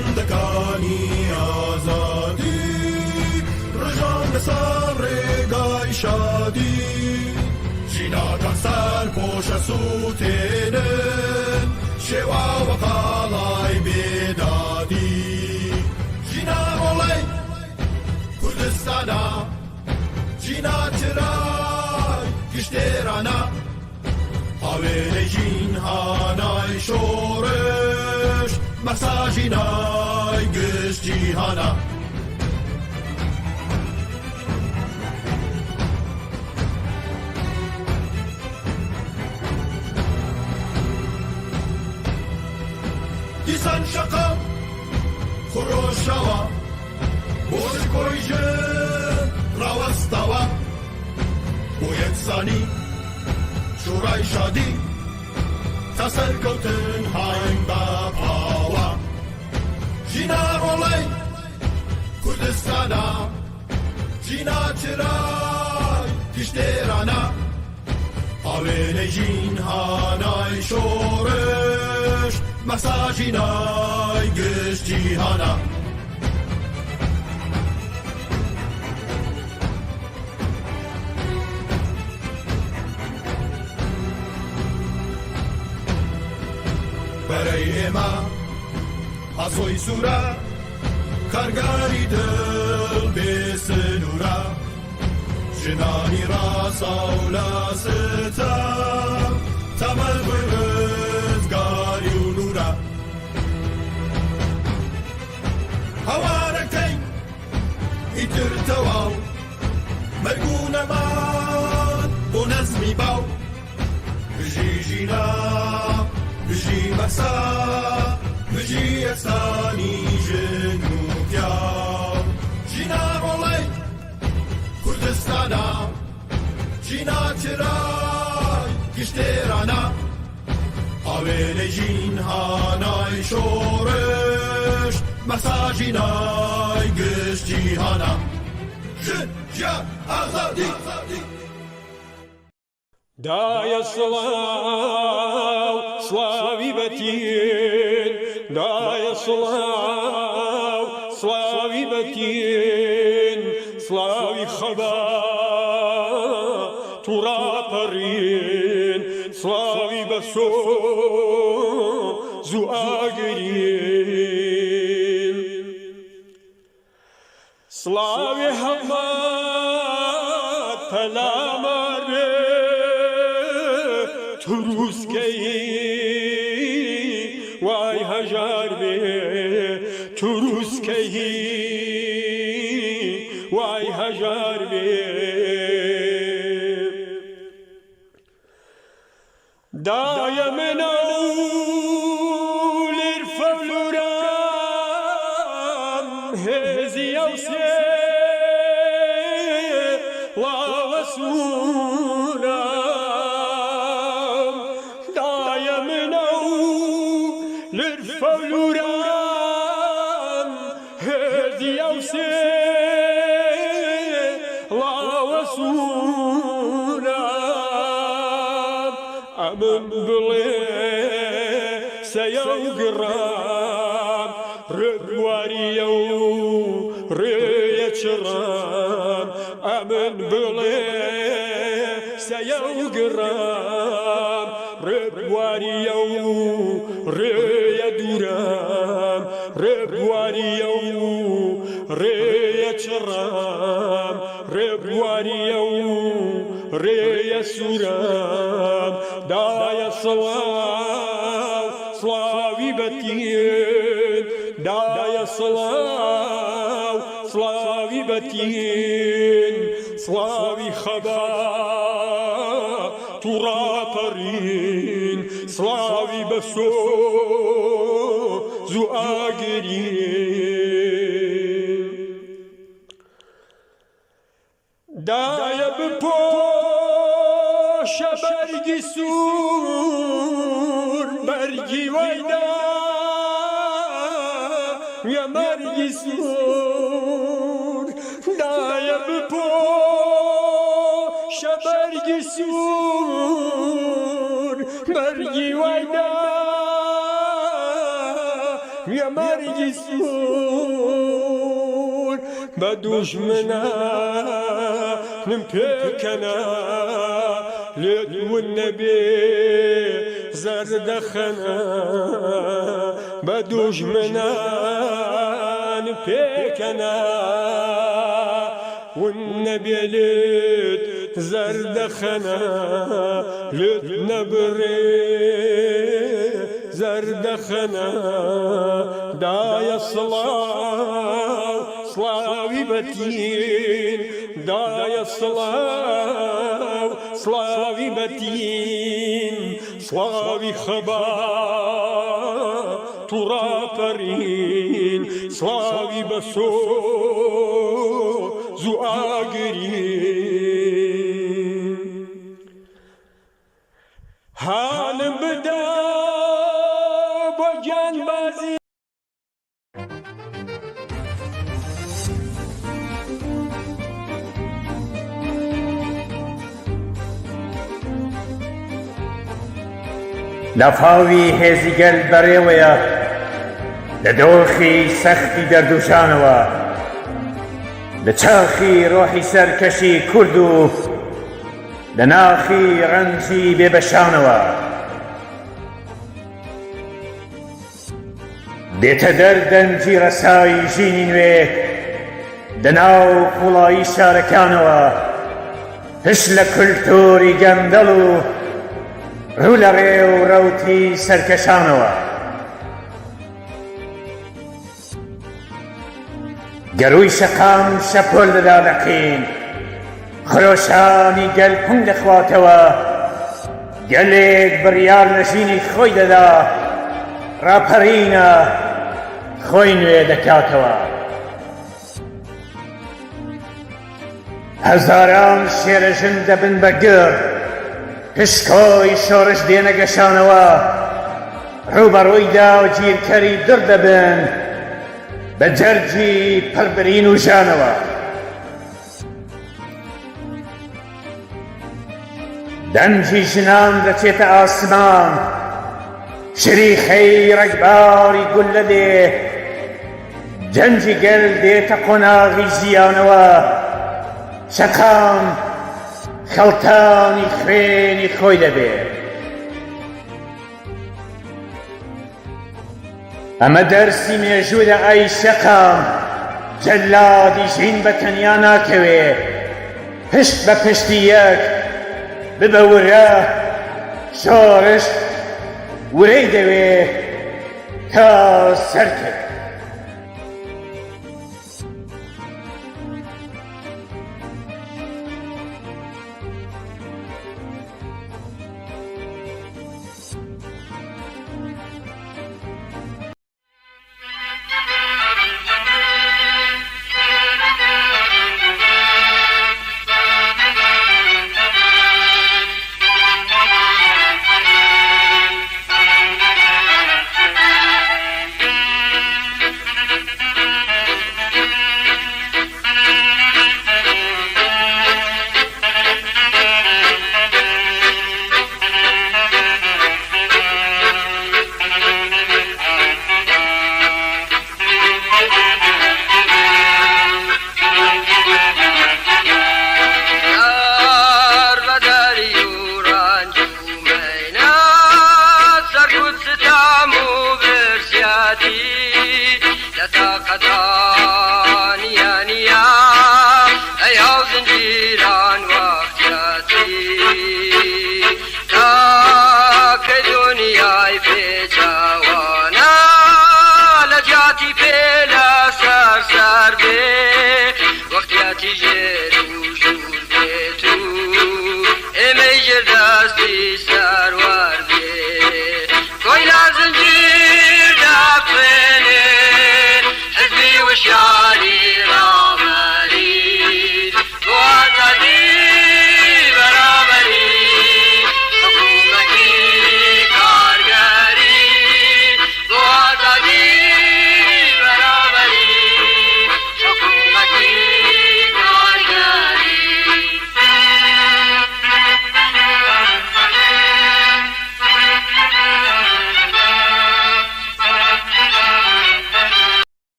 بەندەکانی ئازادی ڕژان لەسەر ڕێگای شادی ژیناکان سەر پۆشە سووتێنن شێواوە قاڵای بێدادی ژینا ڕۆڵەی کوردستانە ژینا چرای گشتێرانە ئاوێنەی ژینهانای شۆڕش مەسا ژینای گشت جیهانە دیسان شەقام خۆشەوە بۆش کۆیژن ڕاوەستەوە بۆ یەکسانی شوڕای شادی تا سەرکەوتن هایم بە پاوە ژینا ڕۆڵەی کوردستانە ژینا چرای گشتێرانە ئاوێنەی ژینهانای شۆڕش مەسا ژینای گشت جیهانە بەرەی ئێمە هەسۆی سوورە کارگاری دڵ بێ سنوورە ژنانی ڕاستە و لاستە تەمەل ڕزگاری و نورە هەوارەکەی ئیتر تەواو مەرگ و نەمان بۆ نەزمی باو بژی ژینا بژی مەسا بژی یەکسانی ژن و پیاو ژینا ڕۆڵەی کوردستانە ژینا چرای گشتێرانە ئاوێنەی ژینهانای شۆڕش مەسا ژینای گشت جیهانە ژن ژیان ئازادی دایە سڵاو سڵاوی بەتین دایە سڵاو سڵاوی بەتین سڵاوی خەبا تووڕاپەڕین سڵاوی بەسۆ زوو ئاگرین سڵاوی هەڵمات پەلامار بێ توروسکەی وای هەژار بێ توروسکەی وای هەژار بێ دایە منە و لێرفە فلورام هێزی ئەو سێ ڵاوە سوورام دایە منە و لێرفە فلورام هێزی ئەو سێ ڵاوە سوورام ئەمن بڵێ سەیە و گڕام ڕێبواریە و ڕێیە چڕام ئەمن بڵێ سەیە و گڕام ڕێبواریە و ڕێیە دوورام ڕێبواریە و ڕێیە چڕام ڕێبواریە و ڕێیە سوورام دایە سڵاو سڵاوی بەتین دایە سڵاو سڵاوی بەتین سڵاوی خەبا تووڕاپەڕین سڵاوی بەسۆ زوو ئاگرین دایە بپۆشە بەرگی سوور بەرگی وایدا وێ مەرگی سوور دایە بپۆشە بەرگی سوور بەرگی وایدا وێ مرگی سور به دشمنانم پیکنه لید و نبی زردخنه به دشمنان پیکنه والنبي ليت زردخنا ليت نبري زردخنا دايا الصلاة صلاوي بتين دايا الصلاة صلاوي بتين صلاوي خبا ترافرين صلاوي بسو زواگرین حالم بدا با جانبازی لفاوی هێزیگەل بەڕێوەیە لە دۆخی سەختی دەردوشانەوە لە چاخی ڕۆحی سەرکەشی کورد و لە ناخی ڕەنجی بێبەشانەوە بێتە دەردەنجی ڕەسایی ژینی نوێ لە ناو قوڵایی شارەکانەوە پشت لە کولتوری گەندەڵ و ڕوو لە ڕێ و ڕەوتی سەرکەشانەوە گەرووی شەقام شەپۆل دەدا دەقین خرۆشانی گەل پنگ دەخواتەوە گەلێک بڕیار لە ژینی خۆی دەدا ڕاپەڕینە خۆی نوێ دەکاتەوە هەزاران شێرەژن دەبن بە گر پشکۆی شۆڕش دێنە گەشانەوە ڕووبەڕوویدا و گیرکەری در دەبن بە جەرگی پڕبرین و ژانەوە دەنجی ژنان دەچێتە ئاسمان شریخەی ڕەگباری گول لەدێ جەنجی گەل دێتە قۆناغی ژیانەوە شەقام خەڵتانی خوێنی خۆی دەبێت ئەمە دەرسی مێژوودە ئەی شەقام جەلادی ژین بە تەنیا ناکەوێ پشت بە پشتی یەک ببە ورە شۆڕش ورەی دەوێ تا سەرکەوێ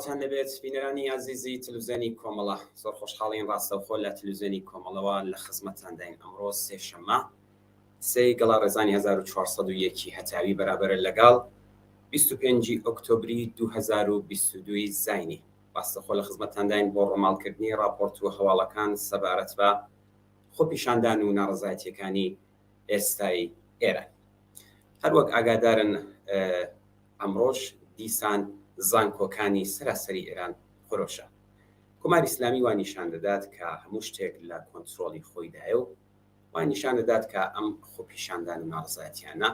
باوەتان لەبێت بینەرانی عزیزی تلویزیۆنی کۆمەڵە زۆر خۆشحاڵین ڕاستەوخۆ لە تلویزیۆنی کۆمەڵەوە لە خزمەتتان داین ئەمڕۆ سێشەممە سێی گەڵا ڕێزانی 1401 هەتاوی بەرابەرە لەگەڵ 25 ئۆکتۆبری 2022 زاینی ڕاستەخۆ لە خزمەتتان داین بۆ ڕۆماڵکردنی راپۆرت و هەواڵەکان سەبارەت بە خۆپیشاندان و ناڕەزایەتیەکانی ئێستای ئێران. هەروەک ئاگادارن ئەمڕۆژ دیسان زانکۆکانی سەراسەری ئێران خۆرۆشە. کۆماری ئیسلامی وان نیشان دەدات کە هەموو شتێک لە کۆنتترۆلی خۆیدایە و وان نیشان دەدات کە ئەم خۆپیشاندان و ناڕزایەتیانە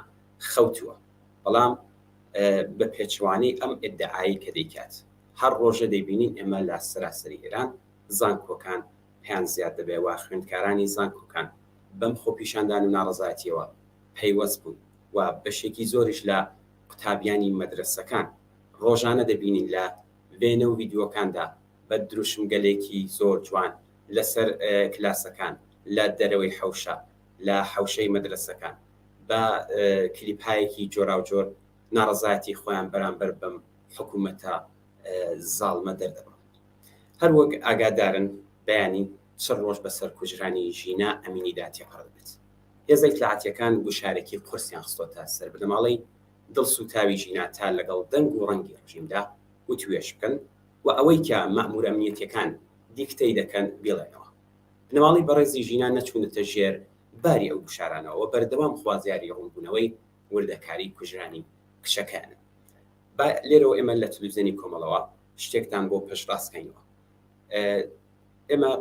خەوتووە، بەڵام بە پێچوانەی ئەم ئیدعایی کە دەیکات هەر ڕۆژە دەیبینین ئێمە لە سەراسەری ئێران زانکۆکان پێیان زیاد دەبێ و خوێندکارانی زانکۆکان بەم خۆپیشاندان و ناڕزایەتیەوە پەیوەست بوون و بەشێکی زۆریش لە قوتابیانی مەدرسەکان ڕۆژانە دەبینین لە وێنە و ڤیددیۆکاندا بە دروشمگەلێکی زۆر جوان لەسەر کلاسەکان لە دەرەوەی حەوشە لە حەوشەی مەدرسەکان بە کلیپایەکی جۆرا و جۆر ناڕزایەتی خۆیان بەرامبەر بەم حکوومەتە زاڵمە دەردەبڕن. هەروەک ئاگادارن بەیانی چەند ڕۆژ بەسەر کوژرانی ژینا ئەمینی داتی قڕدبێت. هێزە ئیتلاعاتیەکان گوشارێکی قورسیان خستۆتە سەر بنەماڵەی دڵسوتاوی ژینا تا لەگەڵ دەنگ و ڕەنگی ڕژیمدا وتوێش بکەن و ئەوەی کە مەئمور ئەمنیەتیەکان دیکتەی دەکەن بێڵێنەوە. بنەماڵی بەڕێزی ژینا نەچوونەتە ژێر باری ئەو گوشارانەوە بەردەوام خوازیاری ڕوونبوونەوەی وردەکاری کوژرانی کچەکانن. لێرەوە ئێمە لە تلویزیۆنی کۆمەڵەوە شتێکتان بۆ پێشڕاستکەینەوە. ئێمە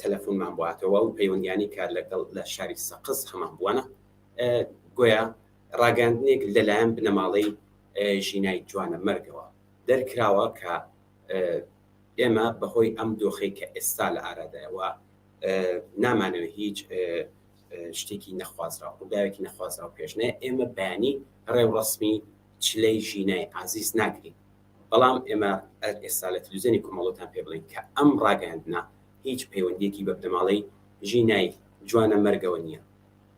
تەلەفۆنمان بواتەوە و پەیوەندیانی کار لەگەڵ لە شاری سەقز هەمان بووانە گویا ڕاگەاندنێک لەلایەن بنەماڵەی ژینای جوانە مەرگەوە دەرکراوە کە ئێمە بەهۆی ئەم دۆخەی کە ئێستا لە ئارادایەوە نامانەوە هیچ شتێکی نەخوازرا ڕووداوێکی نەخوازرا و پێشنێ ئێمە بەیانی ڕێوڕەسمی چلەی ژینای عزیز ناگرین، بەڵام ئێمە ئێستا لە تلویزیۆنی کۆمەڵەوەتان پێ بڵین کە ئەم ڕاگەاندنە هیچ پەیوەندیەکی بە بنەماڵەی ژینای جوانە مەرگەوە نییە.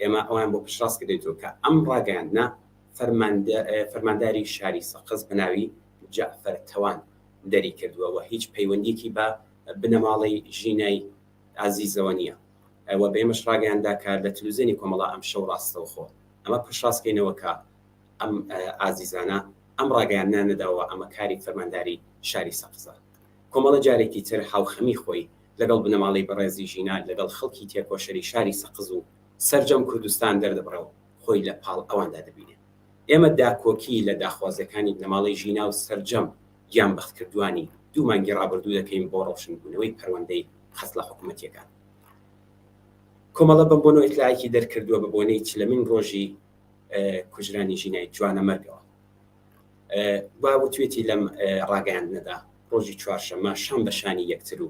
ئێمە ئەوان بۆ پشتڕاست کردێتەوە کە ئەم ڕاگەاندنە فەرمانداری شاری سەقز بەناوی جەعفەر تەوان دەری کردووە و هیچ پەیوەندیەکی بە بنەماڵەی ژینای عزیزەوە نییە. ئەوە بێمەش ڕاگەیاندا کە لە تلویزیۆنی کۆمەڵە ئەم شەو ڕاستەوخۆ ئەمە پشتڕاستکەینەوە کە ئەم ئازیزانە ئەم ڕاگەیانە نەداوە ئەمە کاری فەرمانداری شاری سەقزە. کۆمەڵە جارێکی تر هاوخەمی خۆی لەگەڵ بنەماڵی بەڕێزی ژینا لەگەڵ خەڵکی تێکۆشەری شاری سەقز و سەرجەم کوردستان دەردەبڕەوە خۆی لە پاڵ ئەواندا دەبینێت. ئێمە داکۆکی لە داخوازەکانی بنەماڵی ژینا و سەرجەم گیان بەختکردوانی دوو مانگی ڕابردوو دەکەین بۆ ڕۆشنبوونەوەی پەروەندەی خەست لە حکوومەتیەکان. کۆمەڵە بەم بۆنەوە ئیتلاعێکی دەرکردووە بە بۆنەی چلەمین ڕۆژی کوژرانی ژینای جوانە مەرگەوە. وتوێتی لەم ڕاگەیاندنەدا ڕۆژی چوارشەممە شەم بەشانی یەکتر و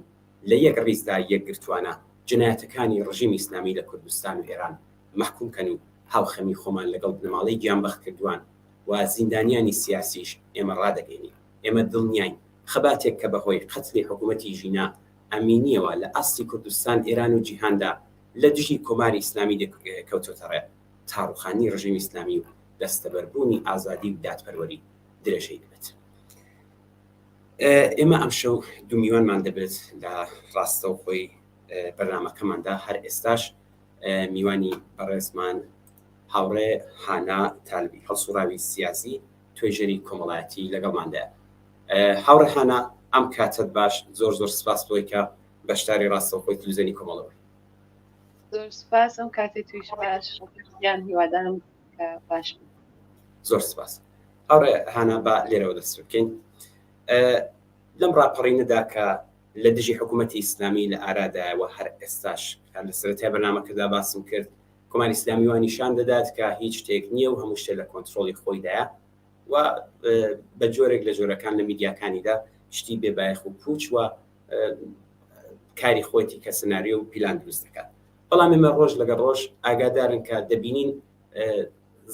لە یەک ڕیزدا یەکگرتوانە جنایەتەکانی ڕژیمی ئیسلامی لە کوردستان و ئێران مەحکومکەن و هاوخەمی خۆمان لەگەڵ بنەماڵەی گیانبەخت کردووان و زیندانیانی سیاسیش ئێمە ڕادەگەینی. ئێمە دڵنیاین خەباتێک کە بەهۆی قەتلی حکوومەتی ژینا ئەمینیەوە لە ئاستی کوردستان ئێران و جیهاندا لە دژی کۆماری ئیسلامی کەوتۆتەڕێ تاڕوخانی ڕژیمی ئیسلامی و دەستەبەربوونی ئازادی و دادپەروەری درێژەی دەبێت. ئێمە ئەم شەو 2 میلیۆنمان دەبێت لە ڕاستەوخۆی بەرنامەکەماندا هەر ئێستاش میوانی بەڕێزمان هاوڕێ هانا تالبی هەڵسوڕاوی سیاسی توێژەری کۆمەڵایەتی لەگەڵماندایە. هاوڕێ هانا ئەم کاتت باش زۆر سپاس بۆی کە بەشداری ڕاستەوخۆی تلویزیۆنی کۆمەڵەوەی. زۆر سپاس ئەم کاتێ تویش باش یان هیوادارم کە باش بن. زۆر سپاس. هاوڕێ هانا با لێرەوە دەست بکەین. لەم ڕاپەڕینەدا کە لە دژی حکوومەتی ئیسلامی لە ئارادایەوە هەر ئێستاش لە سەرەتای بەرنامەکەدا باسم کرد کۆماری ئیسلامی وان نیشان دەدات کە هیچ شتێک نییە و هەموو شتێک لە کۆنتترۆلی خۆیدایە و بە جۆرێک لە جۆرەکان لە میدیاکانیدا شتی بێبایەخ و پوچ و کاری خۆیەتی کە سناریۆ و پیلان دروست دەکات. بەڵام ئێمە ڕۆژ لەگەڵ ڕۆژ ئاگادارن کە دەبینین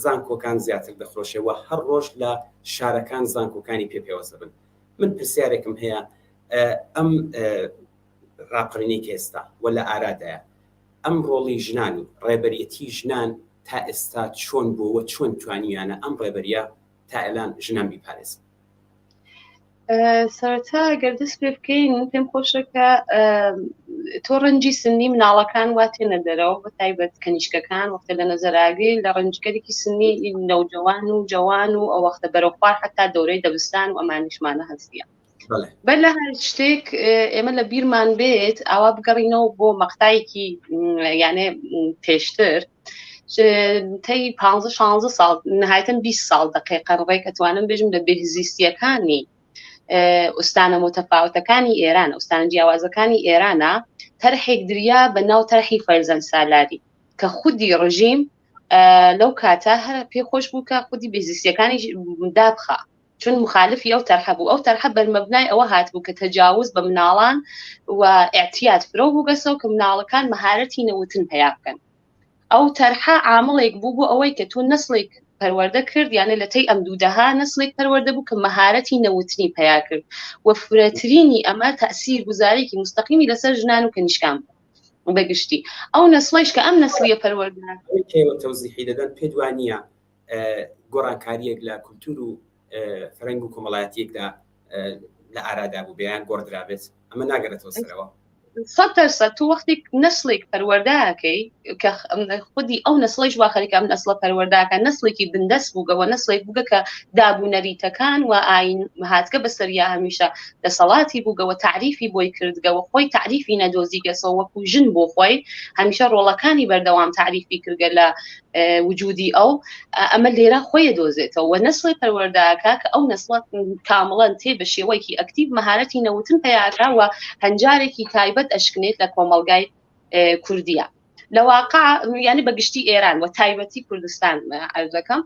زانکۆکان زیاتر دەخۆشەوە هەر ڕۆژ لە شارەکان زانکۆکانی پێپێوەستە بن. من پرسیارێکم هەیە ئەم ڕاپەڕینەی کە ئێستا و لە ئارادایە ئەم ڕۆڵی ژنان و ڕێبەریەتی ژنان تا ئێستا چۆن بووە چۆن توانیانە ئەم ڕێبەریە تا ئێلان ژنان بیپارێزن؟ سەرەتا گەر دەست پێ بکەین پێم خۆشە کە تۆ ڕەنجی سنی مناڵەکان وا تێنە دەرەوە بە تایبەت کەنیشکەکان وەختە لە نەزەراگەی لە ڕەنجگەرێکی سنی نەوجەوان و جەوان و ئەو وەختە بەرەو خوار حتا دەورەی دەبستان و ئەمانیشمانە هەستیە. بەر لە هەر شتێک ئێمە لە بیرمان بێت ئاوا بگەڕینەوە بۆ مەقتایەکی یانێ پێشتر تەی 15-16 ساڵ نهایەتەن 20 ساڵ دقیقەن ڕێک ئەتوانم بێژم لە بێهزیستیەکانی ئوستانە متەفاوتەکانی ئێرانە ئوستانە جیاوازەکانی ئێرانە تەرحێک دریا بە ناو تەرحی فەرزەن سالاری کە خودی ڕژیم لەو کاتە هەر پێخۆش بوو کە خودی بێزیستیەکانی دابخە چون مخالفی ئەو تەرحە بوو ئەو تەرحە بەرمەبنای ئەوە هاتبوو کە تەجاوز بە مناڵان و ئاعتیاد فرۆ بوو گەسەوە کە مناڵەکان مەهارەتی نەوتن پیا بکەن ئەو تەرحە عامڵێک بوو بۆ ئەوەی کە تۆ نەسڵێک پەروەردە کرد یانە لە تەی ئەم دوودەها نەسڵێک پەروەردە بوو کە مەهارەتی نەوتنی پیا کرد و فرەترینی ئەمە تەئسیر گوزارێکی مستەقیمی لەسەر ژنان و کەنیشکان بەگشتی ئەو نەسڵیش کە ئەم نەسڵیە پەروەردە تەوزیحی دەدەن پێ دوانیە گۆڕانکاریەک لە کولتور و فەرەنگ و کۆمەڵایەتیەکدا لە ئارادا بوو بەیان گۆڕدرابێت ئەمە ناگەرێتەوە سەرەوە 100% تو وەختێک نەسڵێک پەروەردەکەی کە خودی ئەو نەسڵیش وا خەریکە ئەم نەسڵە پەروەردەکە نەسڵێکی بندەست بووگەوە نەسڵێک بووگە کە دابوونەریتەکان و ئاین هاتگە بەسەریا هەمیشە دەسەڵاتی بووگەوە تعریفی بۆی کردگەوە خۆی تعریفی نەدۆزیگەسەوە وەکو ژن بۆ خۆی هەمیشە ڕۆڵەکانی بەردەوام تعریفی کردگە لە وجودی ئەو ئەمە لێرە خۆی دۆزێتەوە و نەسڵی پەروەردەکە کە ئەو نەسڵە کامڵەن تێ بە شێوەیەکی ئەکتیڤ مەهارەتی نەوتن پیاکراوە هەنجارێکی تایبەت ئەشکنێت لە کۆمەلگای کوردیە لە واقع یعنی بەگشتی ئێران و تایبەتی کوردستان عەرزەکەم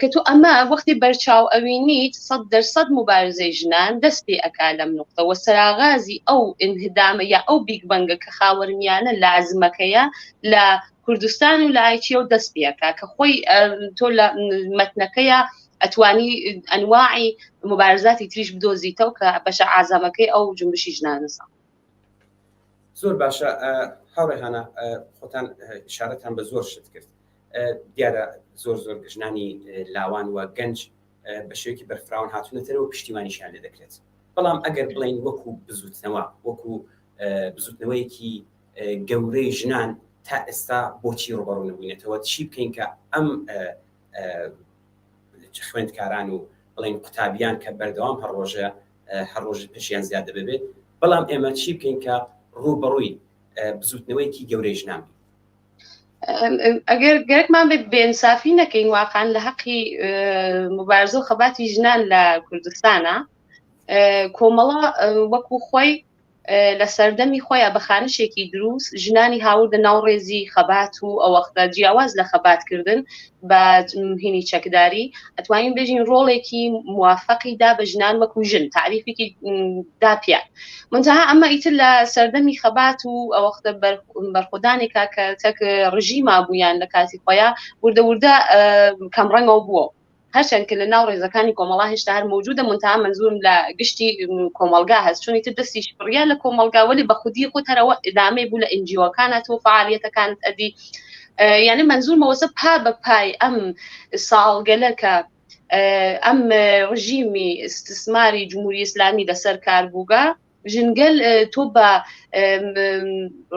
کە تو ئەمە وەختی بەرچاو ئەوینیت 100% مبارزەی ژنان دەست پێ ئەکا لەم نقطە و سەراغازی ئەو ئینهدامە یا ئەو بیگ بەنگە کە خاوەرمیانە لازمەکەیە لە کوردستان و لە ئایتیە و دەست پێەکە کە خۆی تۆ لە مەتنەکەیە ئەتوانی ئەنواعی مبارزاتی تریش بدۆزیتەوە کە بەشە ئازامەکەی ئەو جنبشی ژنانەسە. زۆر باشە هاوڕێهانە خۆتان شارەتان بە زۆر شت کرد دیارە زۆر ژنانی لاوان و گەنج بە شێوەیەکی بەرفراون هاتوونەتەرەوە پشتیوانیشیان لێ دەکرێت بەڵام ئەگەر بڵین وەکو بزوتنەوە وەکو بزوتنەوەیەکی گەورەی ژنان تا ئێستا بۆچی ڕوبەڕوو نەبووینێتەوە چی بکەین کە ئەم خوێندکاران و بڵین قوتابیان کە بەردەوام هەر ڕۆژ پێشیان زیاد دەبێت بەڵام ئێمە چی بکەین کە ڕوبەڕووی بزوتنەوەیەکی گەورەی ژنان ئەگەر گەرەکمان بێت بێئینسافی نەکەین واقعاً لە حەقی مبارزە و خەباتی ژنان لە کوردستانە کۆمەڵە وەکو خۆی لە سەردەمی خۆیان بە خانشێکی دروست ژنانی هاوردە ناو ڕێزی خەبات و ئەو وەختە جیاواز لە خەباتکردن بە هینی چەکداری ئەتوانین بێژین ڕۆڵێکی موافقی دا بە ژنان وەکو ژن تعریفێکی داپیان منتەها ئەمە ئیتر لە سەردەمی خەبات و ئەو وەختە بەرخۆدانێکا کە تەک ڕژیما بوویان لە کاتی خۆیان وردە کەمڕەنگەوە بووە هەرچەند کە لە ناو ڕێزەکانی کۆمەڵا هێشتا هەر موجودە منتەها منزورم لە گشتی کۆمەلگا هەست چون ئیتر دەستی شپڕیا لە کۆمەلگا وەلی بە خودی خۆتەرەوە ئیدامەی بوو لە ئنجیۆکانەوە فعالیەتەکانت ئەدی یعنی منزورمەوەسە پا بە پای ئەم ساڵگەلەکە ئەم ڕژیمی استثماری جمهوری ئیسلامی لەسەر کار بووگە ژنگەل تۆ بە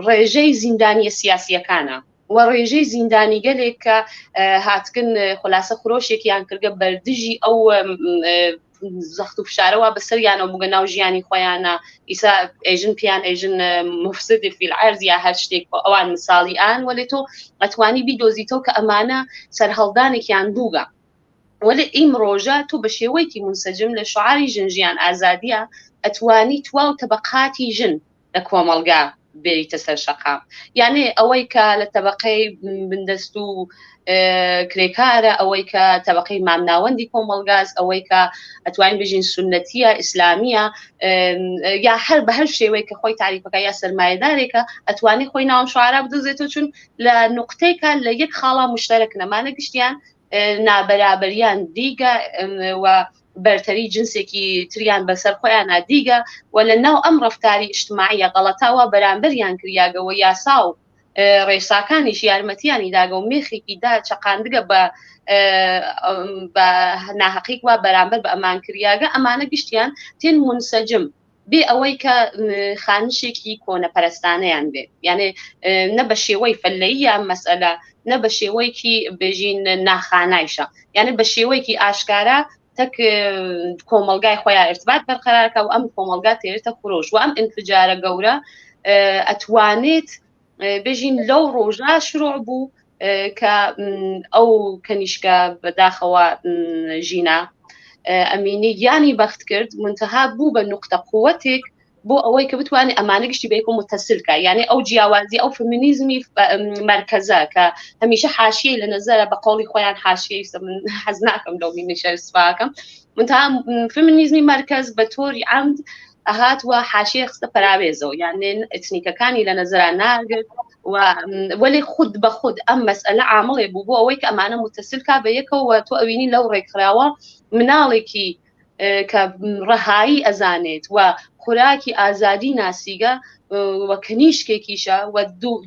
ڕێژەی زیندانیە سیاسیەکانە و ڕێژەی زیندانی گەلێک کە هاتکن خلاصە خۆشێکیان کردگە بەردژی ئەو زەخت و فشارەوە بەسەریانەوە بووگە ناو ژیانی خۆیانە ئیسا ئێژن پیان ئێژن مفسد فی العرض یا هەر شتێک ئەوان مثاڵی ئان وەلی تۆ ئەتوانی بیدۆزیتەوە کە ئەمانە سەرهەڵدانێکیان بووگە وەلی ئیم ڕۆژە تۆ بە شێوەیەکی منسەجم لە شعاری ژنجیان ئازادیە ئەتوانی تواو تەبەقاتی ژن لە کۆمەلگا بێریتە سەر شەقام یعنی ئەوەی کە لە تەبەقەی بندەست و کرێکارە ئەوەی کە تەبەقەی مامناوەندی کۆمەلگاز ئەوەی کە ئەتوانین بژین سنەتیە ئیسلامیە یا هەر بە هەر شێوەیە کە خۆی تعریفەکە یا سەرمایەدارێکە ئەتوانی خۆی ناوم شعارا بدۆزێتەوە چون لە نقطەیەکە لە یەک خاڵا مشتەرەک نەمانە گشتیان نابەرابەریان دیگە و بەرتەری جنسێکی تریان بەسەر خۆیان دیگە و لە ناو ئەم ڕەفتاری ئیجتماعیە غەڵەتاوە بەرامبەریان کریاگەوە یاسا و ڕێساکانیش یارمەتیانی داگە و مێخێکی دا چەقاندگە بە ناحەقیق وا بەرامبەر بە ئەمانکریاگە ئەمانە گشتیان تێن منسەجم بێ ئەوەی کە خانشێکی کۆنەپەرستانەیان بێ یعنی نە بە شێوەی فەلەیی یان مەسئلە نە بە شێوەیەکی بێژین ناخانایشە یعنی بە شێوەیەکی ئاشکارا تەک کۆمەلگای خۆیان ارتباط بەرقەرارکە و ئەم کۆمەلگا تێرێتە خۆش و ئەم ئینفجارە گەورە ئەتوانێت بێژین لەو ڕۆژە شروع بوو کە ئەو کەنیشکە بەداخەوە ژینا ئەمینی گیانی بەخت کرد منتەها بوو بە نوقتە قووەتێک بۆ ئەوەی کە بتوانێت ئەمانە گشتی بەیەکۆ متەسلکە یعنی ئەو جیاوازی ئەو فمینیزمی مرکزە کە هەمیشە حاشیەی لە نەزەرە بە قۆڵی خۆیان حاشیەی من حەز ناکەم لەو مینیشە سپاکەم منتەها فمینیزمی مرکز بە تۆری عەمد ئەهات وە حاشیە خستە پەراوێزەوە یعنی ئەتنیکەکانی لە نەزەرە ناگرت وەلی خود بە خود ئەم مەسئلە عامڵێ بوو بۆ ئەوەی کە ئەمانە متەسلکە بەیەکەوە تۆ ئەوینی لەو ڕێکخراوە مناڵێکی کە ڕەهایی ئەزانێت و خوراکی ئازادی ناسیگە وە کەنیشکێکیشە و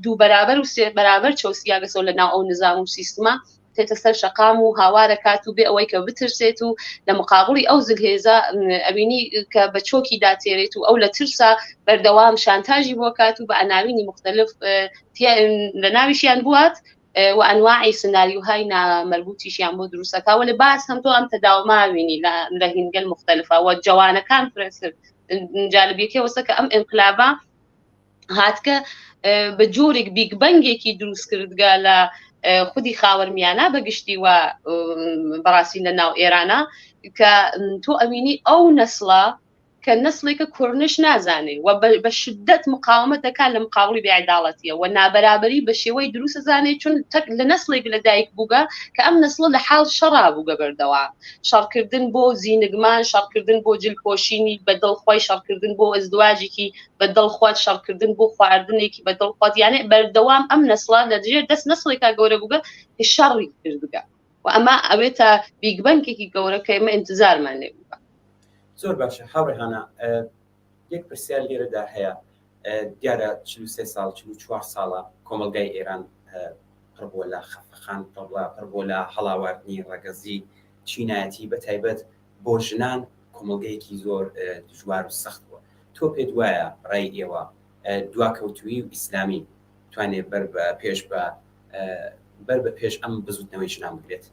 دوو بەرابەر و سێ بەرابەر چۆسیاگەسۆ لە ناو ئەو نظام و سیستمە تێتە سەر شەقام و هاوارە کات و بێ ئەوەی کە بترسێت و لە مقابڵی ئەو زلهێزە ئەبینی کە بە چۆکی داتێرێت و ئەو لە ترسا بەردەوام شانتاژی بۆ کات و بە ئەناوینی مختلف لە ناویشیان بوات و ئەنواعی سناریوهای نامەربوطیشیان بۆ دروستەکەوە لە باس هەم تۆ ئەم تەداوماوینی لە هینگەل مختلفە و جوانەکان فرەسر جالبیەکە وەسە کە ئەم ئینقلابە هاتکە بە جۆرێک بیگبەنگێکی دروست کردگە لە خودی خاوەرمیانە بەگشتی و بەڕاستی لە ناو ئێرانە کە تۆ ئەمینی ئەو نەسڵە کە نەسڵێکە کوڕنش نازانێ و بە شدت مقاومەت دەکات لە مقابڵی بێعداڵەتیە و نابەرابەری بە شێوەی دروست زانێت چون لە نەسڵێک لە دایک بووگە کە ئەم نەسڵە لە حاڵ شەڕا بووگە بەردەوام شەڕکردن بۆ زیینگمان شەڕکردن بۆ جلپۆشینی بەدڵخۆی شەڕکردن بۆ ئەزدواجێکی بەدڵخوات شەڕکردن بۆ خواردنێکی بەدڵخوات یانێ بەردەوام ئەم نەسڵە لە دژێر دەست نەسڵێکا گەورە بووگە شەڕی کردگە و ئەمە ئەوێتە بیگبەنگێکی گەورە کە ئێمە ئینتزارمان لێ بووگە. زۆر باشە هاوڕێهانە یەک پرسیار لێرەدا هەیە دیارە 43 ساڵ 44 ساڵە کۆمەلگای ئێران پڕ بۆ لە خەفەخان پڕ بۆ لە هەڵاواردنی ڕەگەزی چینایەتی بە تایبەت بۆ ژنان کۆمەلگەیەکی زۆر دژوار و سەخت بووە تۆ پێت وایە ڕای ئێوە دواکەوتووی و ئیسلامی توانێت بەر بە پێش ئەم بزوتنەوەی ژنان بگرێت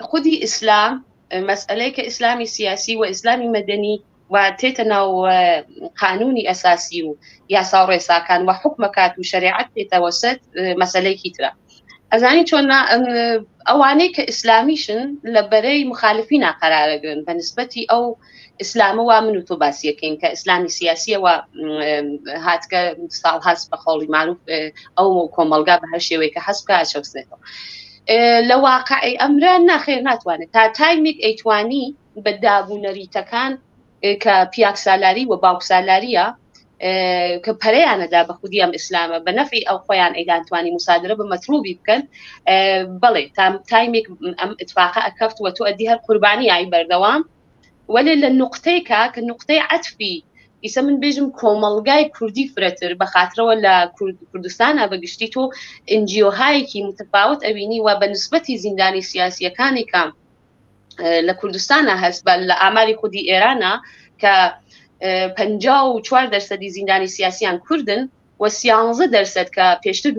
خودی ئیسلام مسئلەی کە ئیسلامی سیاسی و ئیسلامی مەدەنی و تێتە ناو قانونی ئەساسی و یاسا و ڕێساکان و حکمەکات و شریعەت تێتەوەسەت مەسئلەیەکی ترە ئەزانی چۆن ئەوانەی کە ئیسلامیشن لە بەرەی مخالفینە قەرارەگرن بە نسبەتی ئەو ئیسلامەوە من و تۆ باسیەکەین کە ئیسلامی سیاسیەوە هاتکە ساڵ هەست بە خۆڵی معروف ئەو کۆمەلگا بە هەر شێوەیە کە هەست بکە ئاچەوسێتەوە لە واقعی ئەمرە ناخێر ناتوانێت تا تایمێک ئەیتوانی بە دابوونەریتەکان کە پیاک سالاری و باوک سالاریە کە پەرەیانەدا بە خودی ئەم ئیسلامە بە نەفعی ئەو خۆیان ئەیدانتوانی مسادرە بە مەتروبی بکەن بەڵێ تایمێک ئەم ئتفاقە ئەکەفت و تۆ ئەدی هەر قوربانی ئای بەردەوام وەلێ لە نوقتەیەکە کە نوقتەی عەتفی ئیسە من بێژم کۆمەلگای کوردی فرەتر بە خاترەوە لە کوردستانە بەگشتی تۆ NGOهایەکی متفاوت ئەبینی و بە نسبەتی زیندانی سیاسیەکانی کام لە کوردستانە هەست بە لە ئاماری خودی ئێرانە کە 54% زیندانی سیاسیان کوردن و 13% کە پێشتر 12.5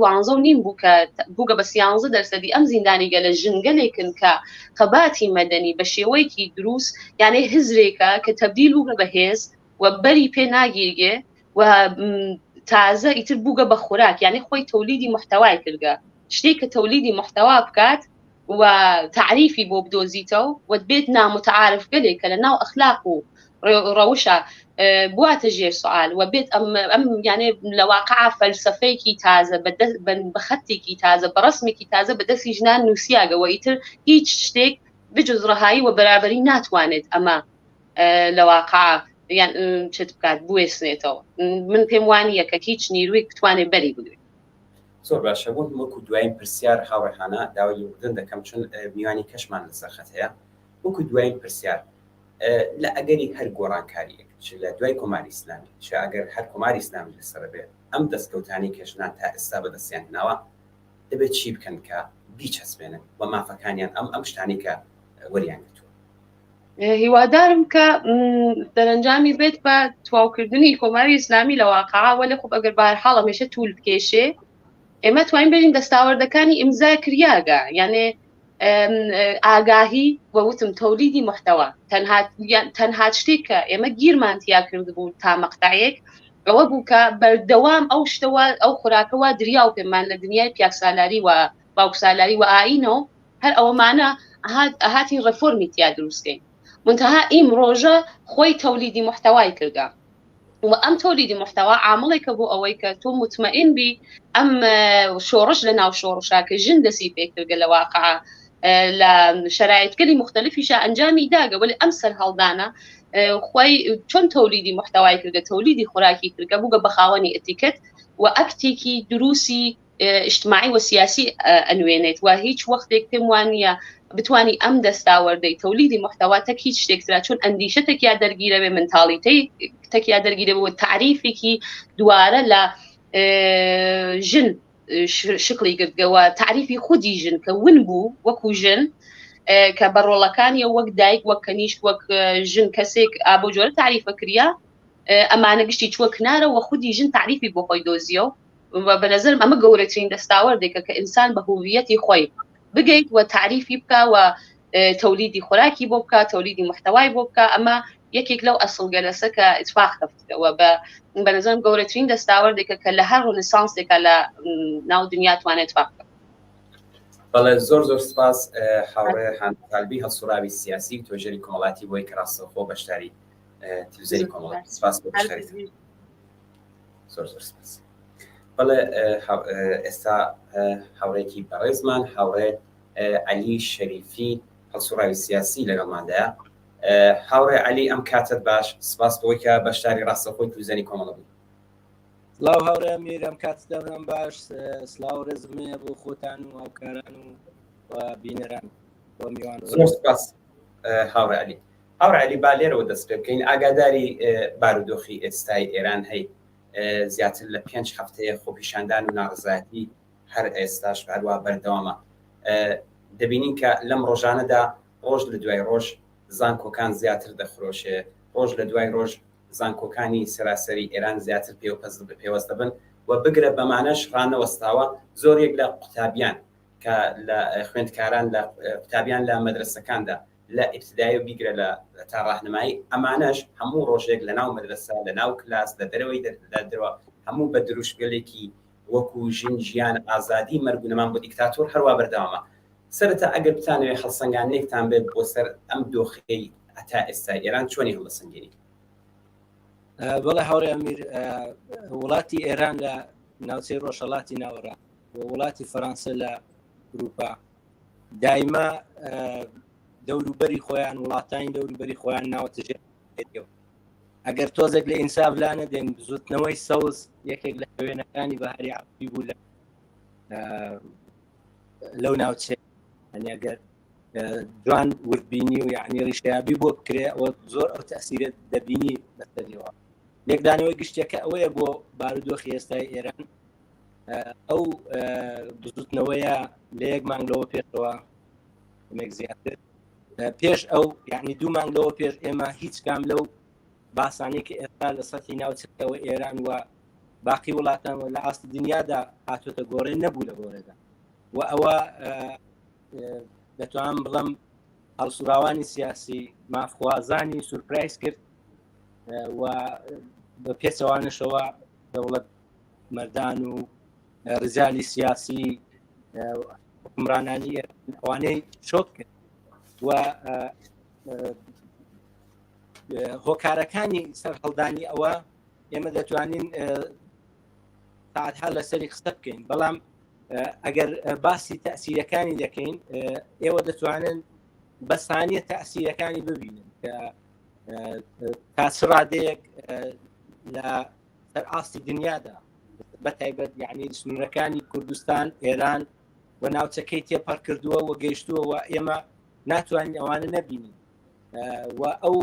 بووکە بە 13% ئەم زیندانیگە لە ژنگەلێکن کە قەباتی مەدەنی بە شێوەیەکی دروست یانێ هزرێکە کە تەبدیل بووکە بە هێز و بەری پێ ناگیرگێ و تازە ئیتر بووگە بە خوراک یعنی خۆی تەولیدی محتەوای کردگە شتێک کە تەولیدی محتەوا بکات و تعریفی بۆ بدۆزیتەوە و بێت نامتعارف گەلێک کە لە ناو ئەخلاق و ڕەوشە بواتە ژێر سوال و بێت ئەم یانێ لە واقعا فەلسەفەیەکی تازە بە خەتێکی تازە بە ڕسمێکی تازە بەدەستی ژنان نووسیاگەوە ئیتر هیچ شتێک بجز ڕەهایی و بەرابەری ناتوانێت ئەمە لە واقعا یان چت بکات بوێسنێتەوە من پێم وانییە کە هیچ نیروی بتوانێت بەری بگرێت زۆر باشە بۆ وەکو دوایین پرسیار هاوڕێهانە داوای یوردن دەکەم چون میوانی کەشمان لەسەر خەت هەیە وەکو دوایین پرسیار لە ئەگەری هەر گۆڕانکاریەک لە دوای کۆماری ئیسلامی ئەگەر هەر کۆماری ئیسلامی لەسەر بێت ئەم دەستکەوتانی کێشنان تا ئێستا بەدەستیان هێناوە دەبێت چی بکەن کە بیچەسبێنن بە مافەکانیان ئەم شتانی کە وەریان گرتووە. هیوادارم کە دەرەنجامی بێت بە تواوکردنی کۆماری ئیسلامی لە واقعا وەلی خۆ ئەگەر بەهەرحاڵ هەمیشە توول بکێشێ ئێمە توانین بێژین دەستاوەردەکانی ئیمزای کریاگە یعنی ئاگاهی وەوتم تەولیدی محتەوە تەنها شتێک کە ئێمە گیرمانتیا کردبوو تا مەقطعەیەک ئەوە بوو کە بەردەوام ئەو شتەوە ئەو خوراکەوە دریا و پێمان لە دنیای پیاکسالاری و باوکسالاری و ئاینەوە هەر ئەوەمانە هاتی ڕەفۆرمی تیا دروستکەین منتەها ئیم ڕۆژە خۆی تەولیدی محتەوای کردە و ئەم تەولیدی محتەوا عامڵێکە بۆ ئەوەی کە تۆ مطمئن بی ئەم شۆڕش لە ناو شۆڕشا کە ژن دەسی پێکردگە لە واقعا لە شرایطکردی مختلفیشە ئەنجامی داگە ولی ئەم سەر هەڵدانە خۆی چۆن تەولیدی محتەوای کردە تەولیدی خوراکی کردگە بووگە بە خاوەنی ئەتیکەت و ئەکتێکی دروسی اجتماعی و سیاسی ئەنوێنێت و هیچ وەختێک پێم وانە بتوانی ئەم دەستاوەردەی تەولیدی محتەوا تەک هیچ شتێکترا چون ئەندیشە تەکیا دەرگیرە بێ منتاڵیتەی تەکیا دەرگیرە بۆ تعریفێکی دوارە لە ژن شکلی گرتگەوە تعریفی خودی ژن کە ون بوو وەکو ژن کە بەڕۆڵەکانی وەک دایک وەک کەنیشت وەک ژن کەسێک ئابۆ جۆرە تعریفە کریا ئەمانە گشتی چوە کنارە و خودی ژن تعریفی بۆ خۆی دۆزیەوە بە نەزەرم ئەمە گەورەترین دەستاوەردێکە کە ئینسان بە هویەتی خۆی بگەیت و تعریفی بکە و تەولیدی خوراکی بۆ بکە تەولیدی محتەوای بۆ بکە ئەمە یەکێک لەو ئەسڵگەلەسە کە ئیتفاق دەفتەوە بە نەزەرم گەورەترین دەستاوەردێکە کە لە هەر ڕنسانسێکە لە ناو دنیا توانێت اتفاق بکە. بەڵێ زۆر سپاس هاوڕێ هاندالبی هەڵسوراوی سیاسی تۆژێری کۆمەڵاتی بۆی کە ڕاستەوخۆ بەشداری تلویزیۆنی کۆمەڵاتی سپاس بۆ بەشداریت زۆر سپاس. بەڵێ ئێستا هاوڕێکی بەڕێزمان هاوڕێ عەلی شەریفی هەڵسوراوی سیاسی لەگەڵماندایە. هاوڕێ عەلی ئەم کاتت باش سپاس بۆی کە بەشداری ڕاستەوخۆی تلویزیۆنی کۆمەڵە بووی. سلااو هاوڕێ میرم کاتدەڕم باش سلااو ڕێزمێ بۆ خۆتان و هاوکاران و بینەران بۆ میوان زۆر سپاس هاوڕێ عەلی. هاوڕێ عەلی با لێرەوە دەست پێ بکەین ئاگاداری بارودۆخی ئێستای ئێران هەی زیاتر لە 5 هەفتەیە خۆپیشاندان و ناڕزایەتی هەر ئێستاش هەروە بەردەوامە دەبینین کە لەم ڕۆژانەدا ڕۆژ لە دوای ڕۆژ زانکۆکان زیاتر دەخرۆشێ ڕۆژ لە دوای ڕۆژ زانکۆکانی سەراسەری ئێران زیاتر پێوەست دەبن و بگرە بەمانەش ڕانەوەستاوە زۆرێک لە قوتابیان کە لە خوێندکاران لە قوتابیان لە مەدرسەکاندا لە ئیبتیدایی و بیگرە لە تا ڕاهنمایی ئەمانەش هەموو ڕۆژێک لە ناو مەدرسە لە ناو کلاس لە دەرەوەی دەرەوە هەموو بە دروشگەلێکی وەکو ژین ژیان ئازادی مەرگونەمان بۆ دیکتاتۆر هەروە بەردەوامە. سەرەتا ئەگەر بتانەوێت هەڵسەنگانێکتان بێت بۆ سەر ئەم دۆخەی هەتا ئێستای ئێران چۆنی هەڵسەنگێنی؟ بەڵێ هاوڕێ ئەمیر وڵاتی ئێران لە ناوچەی ڕۆژهەڵاتی ناوەڕا و وڵاتی فەرەنسا لە ئەوروپا دایما دەوروبەری خۆیان وڵاتانی دەوروبەری خۆیان ناوەتەژێرەوە ئەگەر تۆزێک لە ئینساف لانە دێن زوتنەوەی سەوز یەکێک لە وێنەکانی بەهاری عەفوی بوو لەو ناوچەیە ئەگەر جوان وردبینی و یعنی ڕیشتیابی بۆ بکرێ ئەوە زۆر ئەو تەسیرێت دەبینی بەسەریەوە. لێکدانەوەی گشتەکە ئەوەیە بۆ بارودۆخی ئێستای ئێران ئەو بزوتنەوەیە لە 1 مانگ لەوە پێشەوە مێک زیاتر پێش ئەو یعنی 2 مانگ لەوە پێش ئێمە هیچ کام لەو باسانێکی ئێستا لە سەتی ناوچەکەوە ئێران و باقی وڵاتان لە ئاستی دنیادا هاتوۆتە گۆڕێ نەبوو لە گۆڕێدا و ئەوە دەتوانم بڵم هەڵسوراوانی سیاسی مافخوازانی سورپرایز کرد و بە پێچەوانشەوە دەوڵەت مەردان و ڕجالی سیاسی حکمرانانی ئەوانەی شۆک کرد و هۆکارەکانی سەر هەڵدانی ئەوە ئێمە دەتوانین ساعتها لەسەری قسە بکەین بەڵام ئەگەر باسی تەسیرەکانی دەکەین ئێوە دەتوانن بەسانیە تەسیرەکانی ببینن کە تا چ ڕادەیەک لە سەر ئاستی دنیادا بەتایبەت یعنی سنوورەکانی کوردستان ئێران و ناوچەکەی تێپەڕ کردووە و گەیشتووە و ئێمە ناتوانین ئەوانە نەبینین و ئەو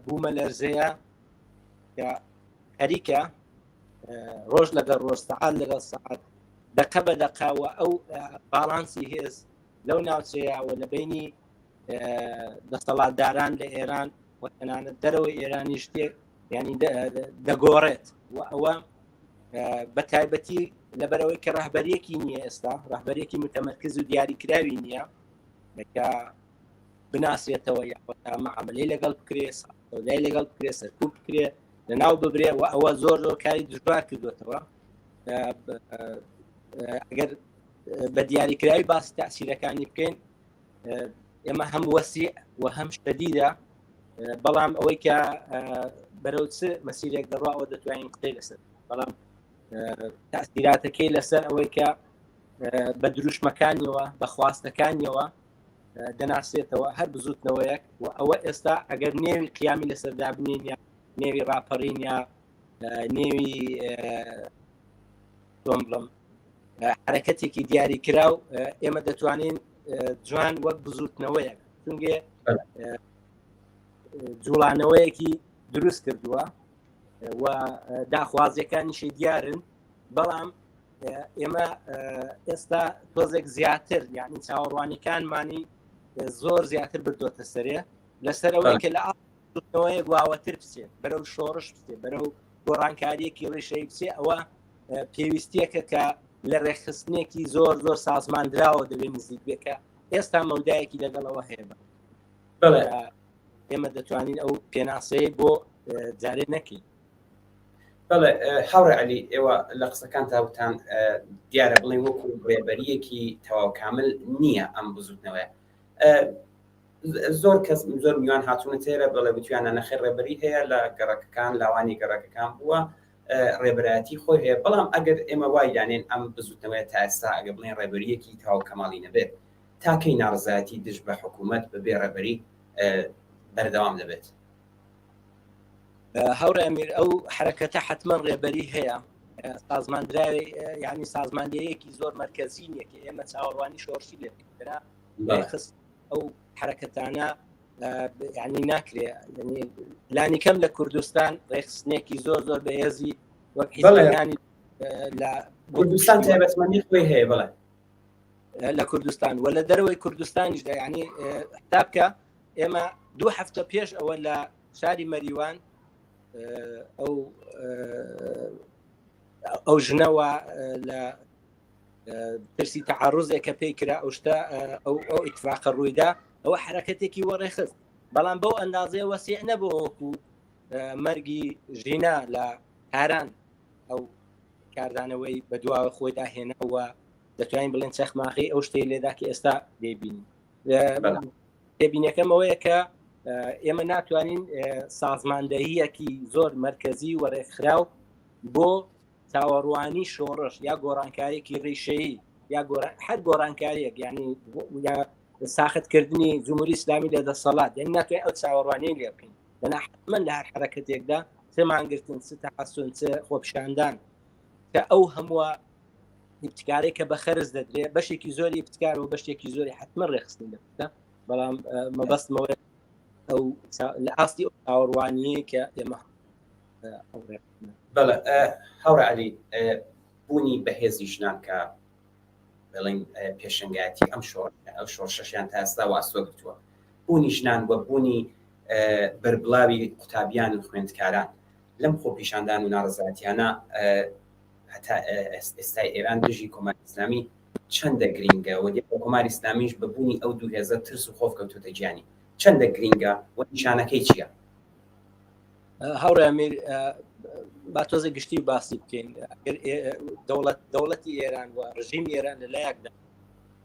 بوومە لەرزەیە کە خەریکە ڕۆژ لەگەڵ ڕۆژ سەعات لەگەڵ سەعات دەقە بە دەقاوە ئەو باڵانسی هێز لەو ناوچەیەوە لە بینی دەسەڵاتداران لە ئێران و تەنانەت دەرەوەی ئێرانی شتێک ینی دەگۆڕێت و ئەوە بە تایبەتی لەبەرەوەی کە ڕاهبەرێکی نییە ئێستا ڕاهبەرێکی متەمەرکز و دیاریکراوی نییە کە بناسێتەوە یاخۆتا مەعاملەی لەگەڵ بکرێ سەودای لەگەڵ بکرێ سەرکوب بکرێ لەناو ببرێ و ئەوە زۆر کاری دژوار کردوێتەوە ئەگەر بە دیاریکراوی باسی تەسیرەکانی بکەین ئێمە هەم وەسیع و هەم شەدیدە بەڵام ئەوەی کە بەرەو چ مەسیرێک دەڕواوە دەتوانین قسەی لەسەر بەڵام تەسیراتەکەی لەسەر ئەوەی کە بە دروشمەکانیەوە بە خواستەکانیەوە دەناسێتەوە هەر بزوتنەوەیەک و ئەوە ئێستا ئەگەر نێوی قیامی لەسەردا بنین یا نێوی ڕاپەڕین یا نێوی تۆم بڵم حرەکەتێکی دیاری کراو ئێمە دەتوانین جوان وەک بزوتنەوەیەک چونگێ جوڵانەوەیەکی دروست کردووە و داخوازیەکانیشی دیارن بەڵام ئێمە ئێستا تۆزێک زیاتر یعنی چاوەڕوانیەکانمانی زۆر زیاتر بردوۆتە سەرێ لەسەر ئەوەی کە لە ئاوەیە گواوەتر بچێت بەرەو شۆڕش بچێت بەرەو گۆڕانکاریەکی ڕێشەی بچێ ئەوە پێویستیەکە کە لە ڕێخستنێکی زۆر سازماندراوە دەبێت نزیک بێکە ئێستا مەودایەکی لەگەڵەوە هەیە ئێمە دەتوانین ئەو پێناسەیە بۆ جارێ نەکەین. بەڵێ هاوڕێ عەلی ئێوە لە قسەکان تاوتان دیارە بڵێن وەکو ڕێبەریەکی تەواو کامل نییە ئەم بزوتنەوەیە زۆر کەس زۆر میوان هاتوونە تێرە بەڵێ بتوانە نەخێر ڕێبەری هەیە لە گەڕەکەکان لاوانی گەڕەکەکان بووە ڕێبەرایەتی خۆی هەیە بەڵام ئەگەر ئێمە وای دانێن ئەم بزوتنەوەیە تا ئێستا ئەگە بڵێن ڕێبەریەکی تەواو کەماڵی نەبێت تاکەی ناڕزایەتی دژ بە حکوومەت بەبێ ڕێبەری بەردەوام دەبێت. هەوڕێ ئەمیر ئەو حرەکەتە حتمما ڕێبەری هەیە سازماندراوی یعنی سازماندەیەکی زۆر مرکزینیەکە ئێمە چاوەڕوانی شۆڕشی لێکرا ئەو حرەکەتانە یعنی ناکرێ لانی کەم لە کوردستان ڕێخستنێکی زۆر بەهێزی وەک حیزبەکانی لە کوردستان تایبەتمەندی خۆی هەیە بڵێ لە کوردستان و لە دەرەوەی کوردستانیشدا یعنی حسابکە ئێمە 2 هەفتە پێش ئەوە لە شاری مەریوان ئەو ژنەوە لە ترسی تەعەڕوزێکە پێی کرا ئەو شتە ئەو ئیتفاقە ڕوویدا ئەوە حرەکەتێکی وەڕێخست بەڵام بەو ئەندازەیە وەسیع نەبوو وەکو مەرگی ژینا لە هاران ئەو کاردانەوەی بە دواوە خۆی داهێنەوە دەتوانین بڵێن چەخماخی ئەو شتەی لێدا کە ئێستا دەیبینی تێبینەکەم ئەوەیە کە ئێمە ناتوانین سازماندەهیەکی زۆر مرکزی وەڕێکخراو بۆ چاوەڕوانی شۆڕش یا گۆڕانکاریەکی ڕیشەیی یا هەر گۆڕانکاریەک یعنی یا ساختکردنی جمهوری ئیسلامی لە دەسەڵات یعنی ناتوانین ئەو چاوەڕوانیی لێ بکەین لەنا حتمما لە هەر حرەکەتێکدا چ مانگرتن چ تەحەسون چ خۆپیشاندان کە ئەو هەمووە ئیبتکارێک کە بە خەرز دەدرێت بەشێکی زۆری ئیبتکار و بەشێکی زۆری حتمما ڕێخستن دەبێتە بەڵام مەبەستمەوە ئەو لە ئاستی ئەو چاوەڕوانیە کە ئێمە بەڵێ هاوڕێ عەلی بوونی بەهێزی ژنان کە بڵێن پێشنگایەتی ئەم شۆڕشەشیان تا ئێستا واسۆ گرتووە بوونی ژنان وە بوونی بەربڵاوی قوتابیان و خوێندکاران لەم خۆپیشاندان و ناڕزایەتیانە هەتا ئێستای ئێران دژی کۆماری ئیسلامی چەندە گرینگە و کۆماری ئیسلامیش بە بوونی ئەو 2000 ترس و خۆف کەوتوتە گیانی چەندە گرینگە و نیشانەکەی چییە؟ هەوڕێ ئەمیر با تۆزە گشتی باسی بکەین دەوڵەتی ئێران و ڕژیمی ئێران لە لایەکدا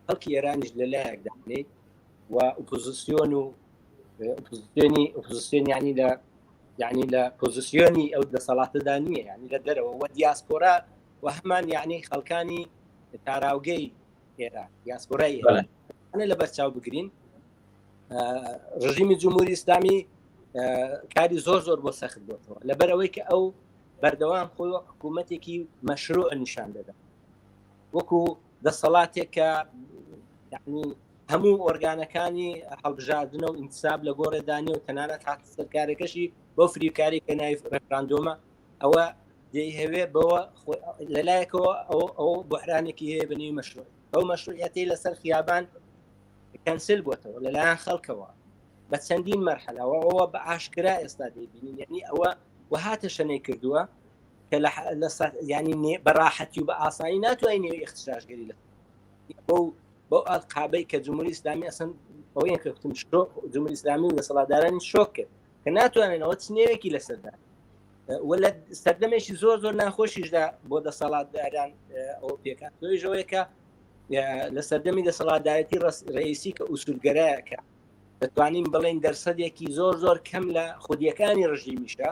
خەڵکی ئێرانیش لە لایەکدانێت و ئۆپۆزیسیۆن و ئۆپۆزیسیۆن یعنی لە پۆزیسیۆنی ئەو دەسەڵاتەدا نییە یعنی لە دەرەوە و دیاسپۆرا و هەمان یعنی خەڵکانی تاراوگەی ئێران دیاسپۆرای ئێران لە بەرچاو بگرین ڕژیمی جمهوری ئیسلامی کاری زۆر بۆ سەخت بۆتەوە لەبەرەوەی کە ئەو بەردەوام خۆی وەک حکوومەتێکی مەشروع نیشان دەدا وەکو دەسەڵاتێک کە یعنی هەموو ئۆرگانەکانی هەڵبژاردنە و ئینتساب لە گۆڕێدانی و تەنانەت هاتە سەرکارەکەشی بۆ فریوکاری کە ناوی ڕێفراندۆمە ئەوە دەیهەوێ بەوە لەلایەکەوە ئەو بحرانێکی هەیە بەنێوی مەشروع ئەو مەشروعەتی لەسەر خیابان کەنسل بووەتەوە لەلایەن خەڵکەوە بە چەندین مەرحەلەوە ئەوە بە ئاشکرا ئێستا دەیبینین یعنی ئەوە وهاتە شەنەی کردووە کە ینی بەڕاحەتی و بە ئاسانی ناتوانین نێوی اختشاشگەری لە بۆ ئەلقابەی کە جمهوری ئیسلامی ئەسن ئەوەیە کەوتم جمهوری ئیسلامی و دەسەڵاتدارانی شۆک کرد کە ناتوانێنەوە چنێوێکی لەسەردا ولا سەردەمێکی زۆر ناخۆشیشدا بۆ دەسەڵاتداران ئەو پێکاتۆیژەوەیەکە لە سەردەمی دەسەڵاتدارەتی ڕئیسی کە ئوسولگەرایەکە دەتوانین بڵێن دەرسەدێکی زۆر کەم لە خودیەکانی ڕژیمیشە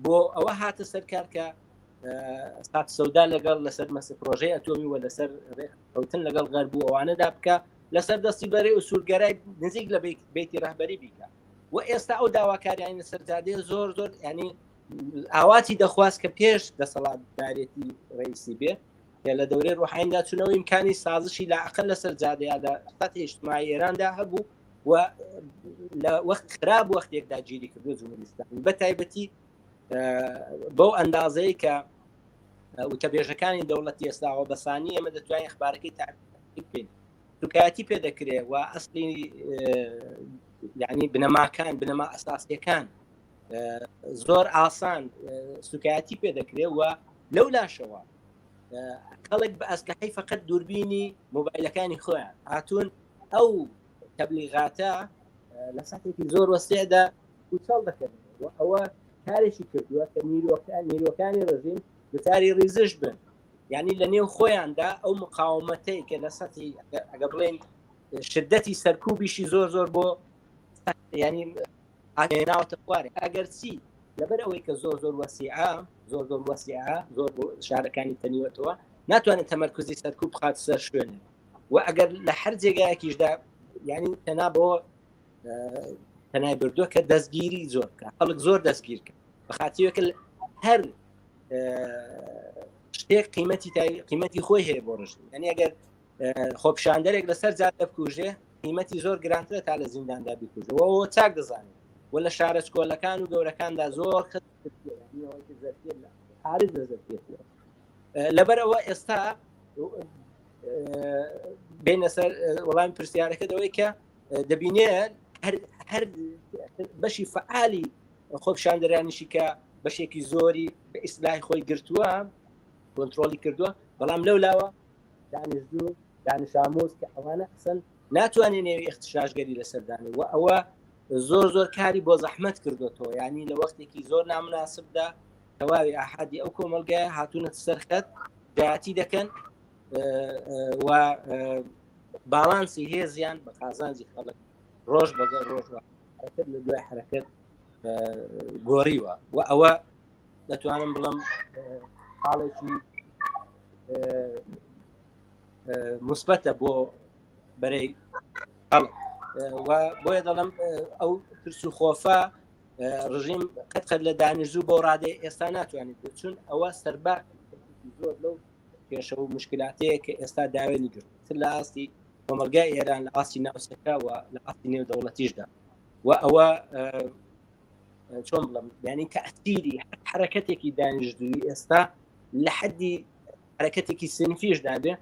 بۆ ئەوە هاتە سەرکار کە سات سەودا لەگەڵ لەسەر مەسە پرۆژەی ئەتۆمی و لەسەر ڕێکەوتن لەگەڵ غەرب و ئەوانەدا بکە لەسەر دەستی بەرەی ئوسولگەرای نزیک لە بیتی ڕەهبەری بیکە و ئێستا ئەو داواکاریان لەسەر جادێ زۆر ینی ئاواتی دەخواست کە پێش دەسەڵاتدارێتی ڕئیسی بێ لە دەورەی ڕۆحانیدا چونەوە ئیمکانی سازشی لاعقل لەسەر جادەیەدا سەتای ئیجتیماعی ئێراندا هەبوو و لە وەخت خراپ وەختێکدا گیری کردو جمهوری ئیسلامی بە تایبەتی بەو ئەندازەیە کە وتەبێژەکانی دەوڵەتی ئێستاوە بەسانی ئێمە دەتوانین ئەخبارەکەی تاقیب بکەین سوکایەتی پێ دەکرێت و ئەسلی یعنی بنەما ئەساسیەکان زۆر ئاسان سوکایەتی پێ دەکرێت و لەو لاشەوە خەڵک بە ئەسلحەی فقط دووربینی مۆبایلەکانی خۆیان هاتوون ئەو تەبلیغاتە لە سەحێکی زۆر وەسیعدا کوچەڵ دەکەن ئەوە کارێکی کردووە کە نیرۆکانی ڕژیم بەتاری ریزش بن یعنی لە نێو خۆیاندا ئەو مقاومەتەی کە لە سەتی ئەگە بڵێن شدەتی سەرکوبیشی زۆر بۆ ینی ناوەتە خوارێ ئەگەر چی لەبەر ئەوەی کە زۆر وەسیعە زۆر وەسیعە زۆر بۆ شارەکانی تەنیوەتەوە ناتوانێت تەمەرکوزی سەرکوب بخات سەر شوێنێ و ئەگەر لە هەر جێگایەکیشدا ینی تەنا بۆ تەنای بردووە کە دەستگیری زۆر کە خەڵک زۆر دەستگیر کرد بەخاتیوەکە هەر شتێک قیمەتی خۆی هەیە بۆ ڕژیم یعنی ئەگەر خۆپیشاندەرێک لەسەر جادە بکوژێ قیمەتی زۆر گرانترە تا لە زینداندا بیکوژەوە چاک دەزانێت و لە شارە چکۆلەکان و گەورەکاندا زۆر لەبەر ئەوە ئێستا بینە سەر وەڵامی پرسیارەکە دەوەی کە دەبینێت هەر بەشی فعالی خۆپیشاندەرانیشی کە بەشێکی زۆری بە ئیسلاحی خۆی گرتووە کۆنتڕۆلی کردووە بەڵام لەولاوە دانیشتوو دانش ئامۆز کە ئەوانە ئەسەن ناتوانێت نێوی اختشاشگەری لەسەردانێ و ئەوە زۆر کاری بۆ زەحمەت کردوێتەوە ینی لە وەختێکی زۆر نامناسبدا تەواوی ئاحادی ئەو کۆمەلگایە هاتوونەتە سەرخەت جاتی دەکەن و باڵانسی هێزیان بە قازانجی خەڵک ڕۆژ بەگەر ڕۆژ حرەکەت لە دوای حرەکەت گۆڕیوە و ئەوە دەتوانم بڵم حاڵێکی مثبەتە بۆ بەرەی خەڵک و بۆیە دەڵم ئەو ترس و خۆفە ڕژیم قەت لە دانیشتوو بۆ ڕادێ ئێستا ناتوانێت چون ئەوە سەربا زۆر لەو کێشە و مشکلاتەیە کە ئێستا داوێنی گرت لە ئاستی کۆمەلگای ئێران لە ئاستی ناوسەکە و لە ئاستی نێو دەوڵەتیشدا و ئەوە چۆن بڵم ینی تەئثیری حرەکەتێکی دانیشتووی ئێستا لە حەدی حرەکەتێکی سنفیشدا بێ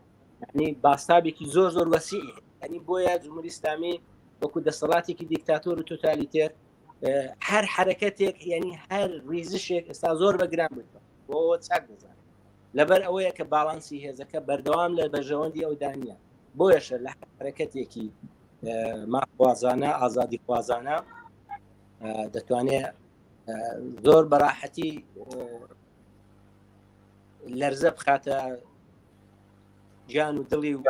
ینی باستابێکی زۆر وەسیع ینی بۆیە جمهوری ئیسلامی وەکو دەسەڵاتێکی دیکتاتۆر و تۆتالیتێر هەر حرەکەتێک ینی هەر ریزشێک ئێستا زۆر بەگران بێت بۆ چاک دەزان لەبەر ئەوەیە کە باڵانسی هێزەکە بەردەوام لە بەژەوەندی ئەو دانیە بۆیەشە لە حرەکەتێکی ماخوازانە ئازادی خوازانە دەتوانێت زۆر بەراحەتی لەرزە بخاتە گیان و دڵی و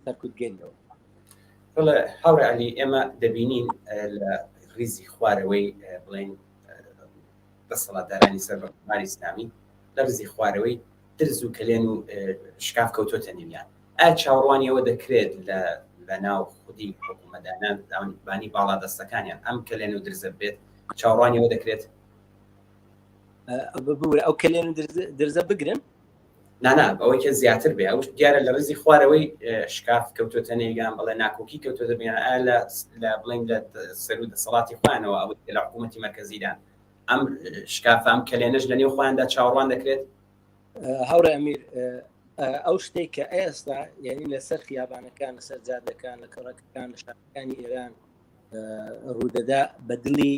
سەرکوتگەریەوە هاوڕێ عەلی ئێمە دەبینین لە ڕیزی خوارەوەی بڵێن دەسەڵاتدارانی سەربەخۆی ئیسلامی لە ڕیزی خوارەوەی درز و کلێن و شکاف کەوتۆتە نێویان ئا چاوەڕوانیەوە دەکرێت لە ناو خودی حکوومەتدانان داوانبانی باڵا دەستەکانیان ئەم کلێن و درزە بێت چاوەڕوانیەوە دەکرێت ببوورە ئەو کلێن و درزە بگرن نانا ئەوەی کە زیاتر بێ ئەو دیارە لە ڕزی خوارەوەی شکاف کەوتۆتە نێویان بڵێ ناکۆکی کەوتۆتە بێن لە بڵین لە سەر و دەسەڵاتی خوانەوە ئەوەی لە حکوومەتی مەرکەزیدان ئەم شکافە ئەم کلێنەش لە نێو خۆیاندا چاوەڕوان دەکرێت؟ هەورە ئەمیر ئەو شتێک کە ئێستا یعنی لەسەر خیابانەکان لەسەر جادەکان لە کەڕەکەکان لە شارەکانی ئێران ڕوودەدا بە دڵی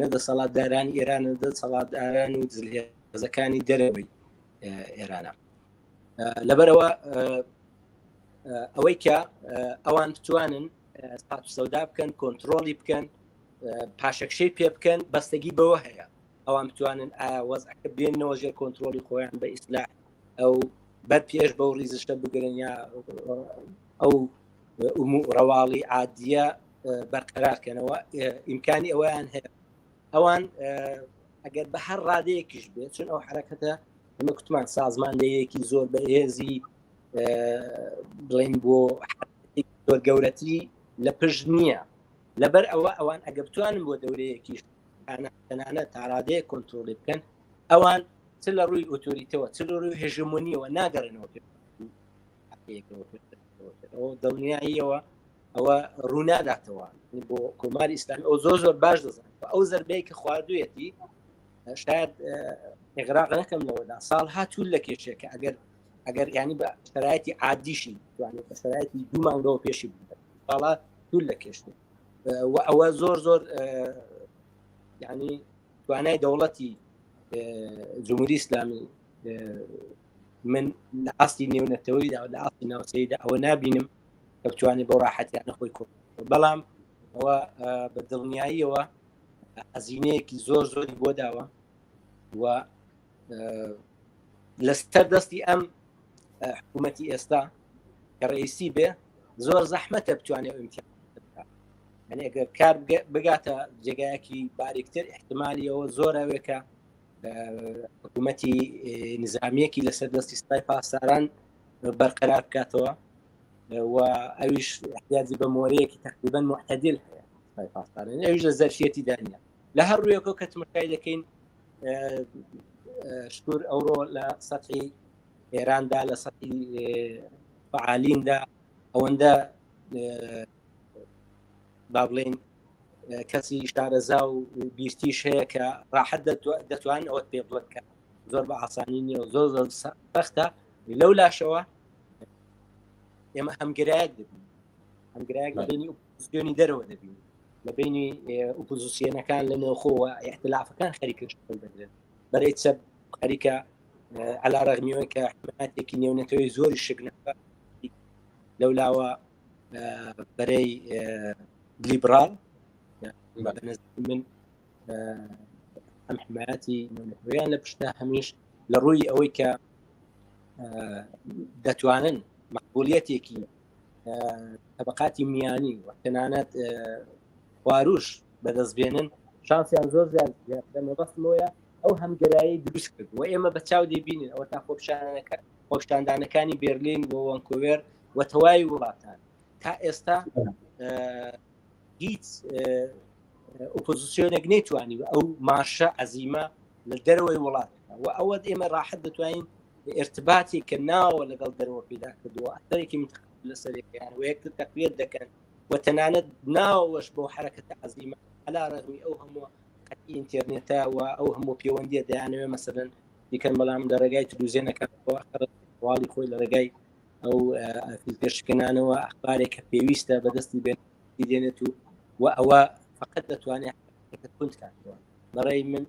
نەدەسەڵاتدارانی ئێران دەسەڵاتداران و جلهێزەکانی دەرەوەی ئێرانە لەبەرەوە ئەوەی کە ئەوان بتوانن سەودا بکەن کۆنتترۆلی بکەن پاشەکشەی پێ بکەن بەستگی بەوە هەیە ئەوان بتوانن وەزعەکە بێنەوە ژێر کۆنتترۆلی خۆیان بە ئیسلاح ئەو بەر پێش بەو ڕیزشتە بگرن یا ئەو ڕەواڵی عادیە بەرقەرارکەنەوە ئیمکانی ئەویان هەیە ئەوان ئەگەر بە هەر ڕادەیەکیش بێت چون ئەو حرەکەتە ئەمە کوتمان سازماندەیەکی زۆر بەهێزی بڵین بۆ زۆر گەورەتری لە پشت نییە لەبەر ئەوە ئەوان ئەگە بتوانن بۆ دەورەیەکیش تەنانەت تا ڕادەیە کۆنتترۆلی بکەن ئەوان چ لە ڕووی ئۆتۆریتەوە چ لە ڕووی هێژمۆنیەوە ناگەڕێنەوە دڵنیاییەوە ئەوە ڕووناداتەوە بۆ کۆماری ئیسلامی ئەو زۆر زۆر باش دەزان ئەو زەربەیە کە خواردوویەتی شاید ئێغراق نەکەم لەوەدا ساڵ هاتوو لە کێشێکە ئەگەر ینی بە شرایەتی عادیشی توانێت بە شرایەتی دوو مانگەوە پێشی ساڵا توول لە کێشتێ ئەوە زۆر زۆر ینی توانای دەوڵەتی جمهوری ئیسلامی من لە ئاستی نێونەتەوەیدا لە ئاستی ناوچەیدا ئەوە نابینم کە بتوانێت بۆ ڕاحەتیانە خۆی کۆ بەڵام ئەوە بە دڵنیاییەوە ئەزینەیەکی زۆر زۆری بۆ داوە و لەسەر دەستی ئەم حکوومەتی ئێستا کە ڕئیسی بێ زۆر زەحمەتە بتوانێت ئیمتیاز يعني اگر کار بگاتە جێگایەکی باریکتر احتمالیەوە زۆر ئەوێکە حکوومەتی نظامیەکی لەسەر دەستی سپای پاسداران بەرقەرار بکاتەوە و ئەویش احتیاجی بە مۆرەیەکی تقریبا معتدل هەیە سپای پاسداران ئەویش لە زەرفیەتی دانیە لە هەر ڕوویەکەوە کە تماشای دەکەین شکور ئەوڕۆ لە سەطحی ئێراندا لە سەطحی فعالیندا ئەوەندە با بڵێن کەسی شارەزا و بیرتیش هەیە کە ڕاحەت دەتوان ئەوەت پێ بڵێت کە زۆر بە ئاسانی نییە و زۆر زۆر سەختە لەو لاشەوە ئێمە هەمگرایەک دەبین هەمگرایەک لە بینی ئۆپۆزیسیۆنی دەرەوە دەبین لە بینی ئۆپۆزیسیۆنەکان لە نێوخۆوە ئیختلافەکان خەریکش دەدرێت بەرەی چەپ خەریکە عەلا ڕەغمیەوەی کە حکومەتێکی نێونەتەوەی زۆری شکنەکە لەولاوە بەرەی لیبرال من ئەم حمایەتی نێونەتەوەیان لە پشتە هەمیش لە ڕووی ئەوەی کە دەتوانن مەقبولیەتێکی طبقاتی میانی و تەنانەت خواروش بەدەستبێنن شانسیان زۆر زیاتر مەبەستمەوەیە ئەو هەمگەرایی دروست کرد و ئێمە بە چاو دەبینین ئەوە تا خۆپیشاندانەکانی بێرلین بۆ وانکۆڤێر و تەواوی وڵاتان تا ئێستا هیچ ئۆپۆزیسیۆنێک نەیتوانی ئەو مارشە عەزیمە لە دەرەوەی وڵات و ئەوە ئێمە ڕاحەت دەتوانین ارتباطی کە ناوە لەگەڵ دەرەوە پیدا کردووە ئەثەرێکی متخەلف لەسەرێکیان و یەکتر تەقویەت دەکەن و تەنانەت ناوەش بۆ حرەکەتە عەزیمە عەلا ڕەغمی ئەو هەموو قەتی ئینتێرنێتە و ئەو هەموو پەیوەندیە دەیانەوێ مەسەلەن دیکەن بەڵام لە ڕێگای تەلەڤیزیۆنەکانەوە واڵی خۆی لە ڕێگای ئەو پێشکەنانەوە ئەخبارێک کە پێویستە بەدەستی دێنێت و ئەوە فقط دەتوانێت کونت کاتەوە بەڕێی من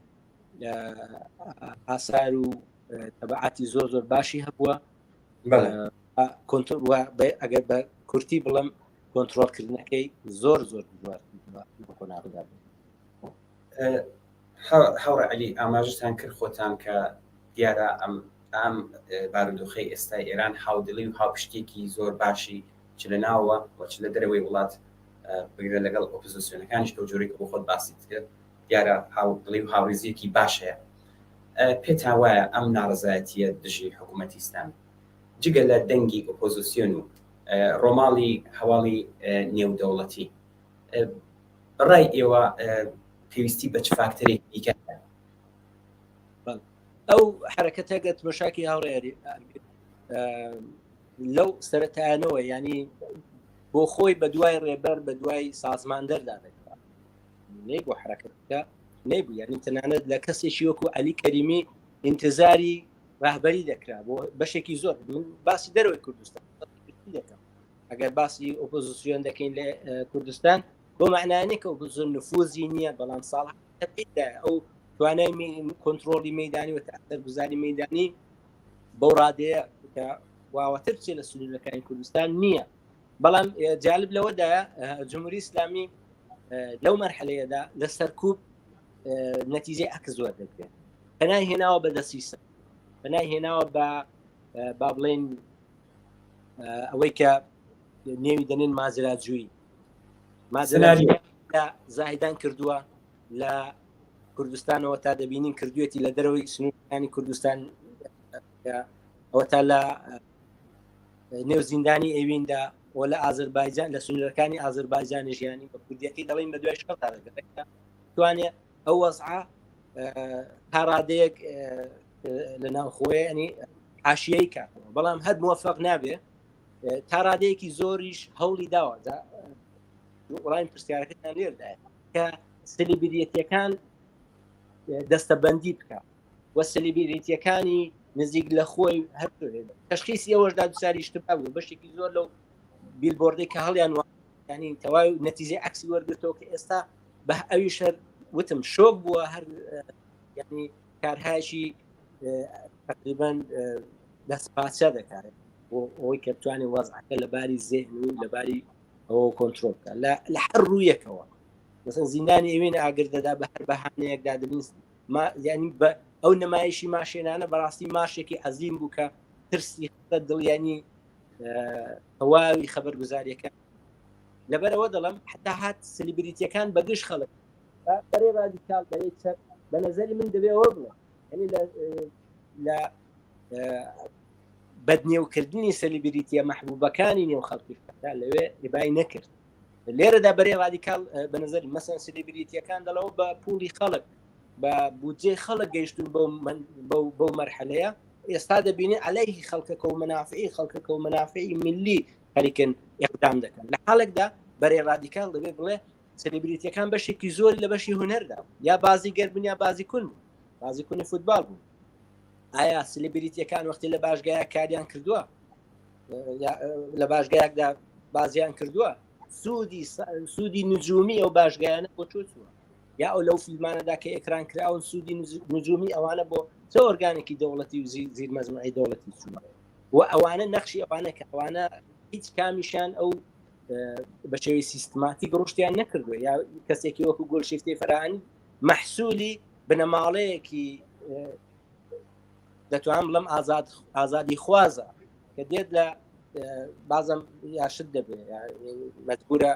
ئاسار و تەبعاتی زۆر زۆر باشی هەبووە ئەگەر بە کورتی بڵم کۆنتترۆلکردنەکەی زۆر زۆر بۆناغدا هەوڕە عەلی ئاماژتان کرد خۆتان کە دیارە ئەم بارودۆخەی ئێستای ئێران هاودڵی و هاوپشتێکی زۆر باشی چ لە ناوە و چ لە دەرەوەی وڵات بگرە لەگەڵ ئۆپۆزیسیۆنەکانیش کە جۆرێک بۆ خۆت باسی کرد دیارە هاودڵی و هاوڕێزیەکی باش هەیە پێتان وایە ئەم ناڕەزایەتیە دژی حکوومەتی ئیسلامی جگە لە دەنگی ئۆپۆزیسیۆن و ڕۆماڵی هەواڵی نێودەوڵەتی بەڕای ئێوە پێویستی بە چ فاکتەرێک دیکە ئەو حرەکەتە گەت مەشاکی هاوڕێیاری لەو سەرەتایانەوە ینی بۆ خۆی بە دوای ڕێبەر بە دوای سازمان دەردا دەکات بۆ حرەکەتەکە نەبوو یعنی تەنانەت لە کەسێکی وەکو عەلی کەریمی ئینتزاری ڕاهبەری دەکرا بۆ بەشێکی زۆر من باسی دەرەوەی کوردستان دەکەم ئەگەر باسی ئۆپۆزیسیۆن دەکەین لە کوردستان بۆ معنانێک کە ئۆپۆزیسیۆن نفوذی نییە بەڵام ساڵح ئەو توانای کۆنتترۆلی مەیدانی و تاثیرگوزاری مەیدانی بەو ڕادەیە کە واوەتر چێ لە سنوورەکانی کوردستان نییە بەڵام جالب لەوەدایە جمهوری ئیسلامی لەو مەرحلەیەدا لە سەرکوب نەتیجەی عەکس زۆر دەکرێت پەنای هێناوە بە دەسیسە پەنای هێناوە با بڵێن ئەوەی کە نێوی دەنێن مازراجووی مازراجووی لە زاهیدان کردووە لە کوردستانەوە تا دەبینین کردوێتی لە دەرەوەی سنوورەکانی کوردستان ئەوە تا لە نێو زیندانی ئێویندا و لە ئازەربایجان لە سنوورەکانی ئازەربایجان ژیانی بە کوردیەکەی دەڵێن بە دوای شەڕ تا دەگەڕێت توانێت ئەو وەزعە تا ڕادەیەک لە ناوخۆی ینی حاشیەی کاتەوە بەڵام هەر موفق نابێ تا ڕادەیەکی زۆریش هەوڵی داوە وڵامی پرسیارەکەتان لێردایە کە سلیبریەتیەکان دەستەبەندی بکە وە سلیبریەتیەکانی نزیک لە خۆی هەر تەشخیصی ئەوەشدا دووساری شتبا بوو بەشێکی زۆر لەو بیلبۆردەی کە هەڵیان ینی تەواوی نەتیجەی عەکسی وەرگرتەوە کە ئێستا بە ئەوی شەر وتم شۆک بووە هەر ینی کارهایشی تقریبا دەستپاچە دەکارێت بۆ ئەوەی کە بتوانێت وەزعەکە لەباری زێن و لەباری ئەوە کۆنتترۆل بکە لە هەر ڕوویەکەوە مثلا زیندانی ئێوێن ئاگر دەدا بە هەر بەهانەیەکدا دەبین ینی بە ئەو نمایشی ماشێنانە بەڕاستی ماشێکی عەزیم بوو کە ترسی دڵیانی تەواوی خەبەرگوزاریەکان لەبەرەوە دەڵم حتا هات سلیبریتیەکان بەگشت خەڵک بەرێ ڕادیکال بەرێ چەر بە نەزەری من دەبێ ئەوە بڵێ ینی لە بەدنێوکردنی سلیبریتیە مەحبوبەکانی نێو خەڵکی لەوێ ڕێبای نەکرد لێرەدا بەرێ ڕادیکال بە نەزەری مەسەن سلیبریتیەکان دەڵەوە بە پولی خەڵک بە بودجێ خەڵک گەیشتون بەو مەرحەلەیە ئێستا دەبینێ عەلەیهی خەڵکەکە و منافعی خەڵکەکە و منافعی ملی هەریکن ئیقدام دەکەن لە حاڵێکدا بەرێ ڕادیکال دەبێت بڵێ سلیبریتیەکان بەشێکی زۆری لە بەشی هونەردا یا بازیگەر بوون یا بازیکون بوون بازیکونی فوتبال بوون ئایا سلیبریتیەکان وەختی لە باشگایە کاریان کردووە لە باشگایەکدا بازیان کردووە سوودی نجومی ئەو باشگایانە بۆ چۆچووە یا ئەو لەو فیلمانەدا کە ئێکران کراون سوودی نجومی ئەوانە بۆ چه ئۆرگانێکی دەوڵەتی و زیر مەزمەعی دەوڵەتی چووە و ئەوانە نەخشی ئەوانە کە ئەوانە هیچ کامیشان ئەو بە شێوەی سیستماتیک ڕشتیان نەکردووە یا کەسێکی وەکو گۆلشیفتەی فەرهانی مەحسوولی بنەماڵەیەکی دەتوانم بڵم ئازادی خوازە کە دێت لە بازم یاشت دەبێت مەجبورە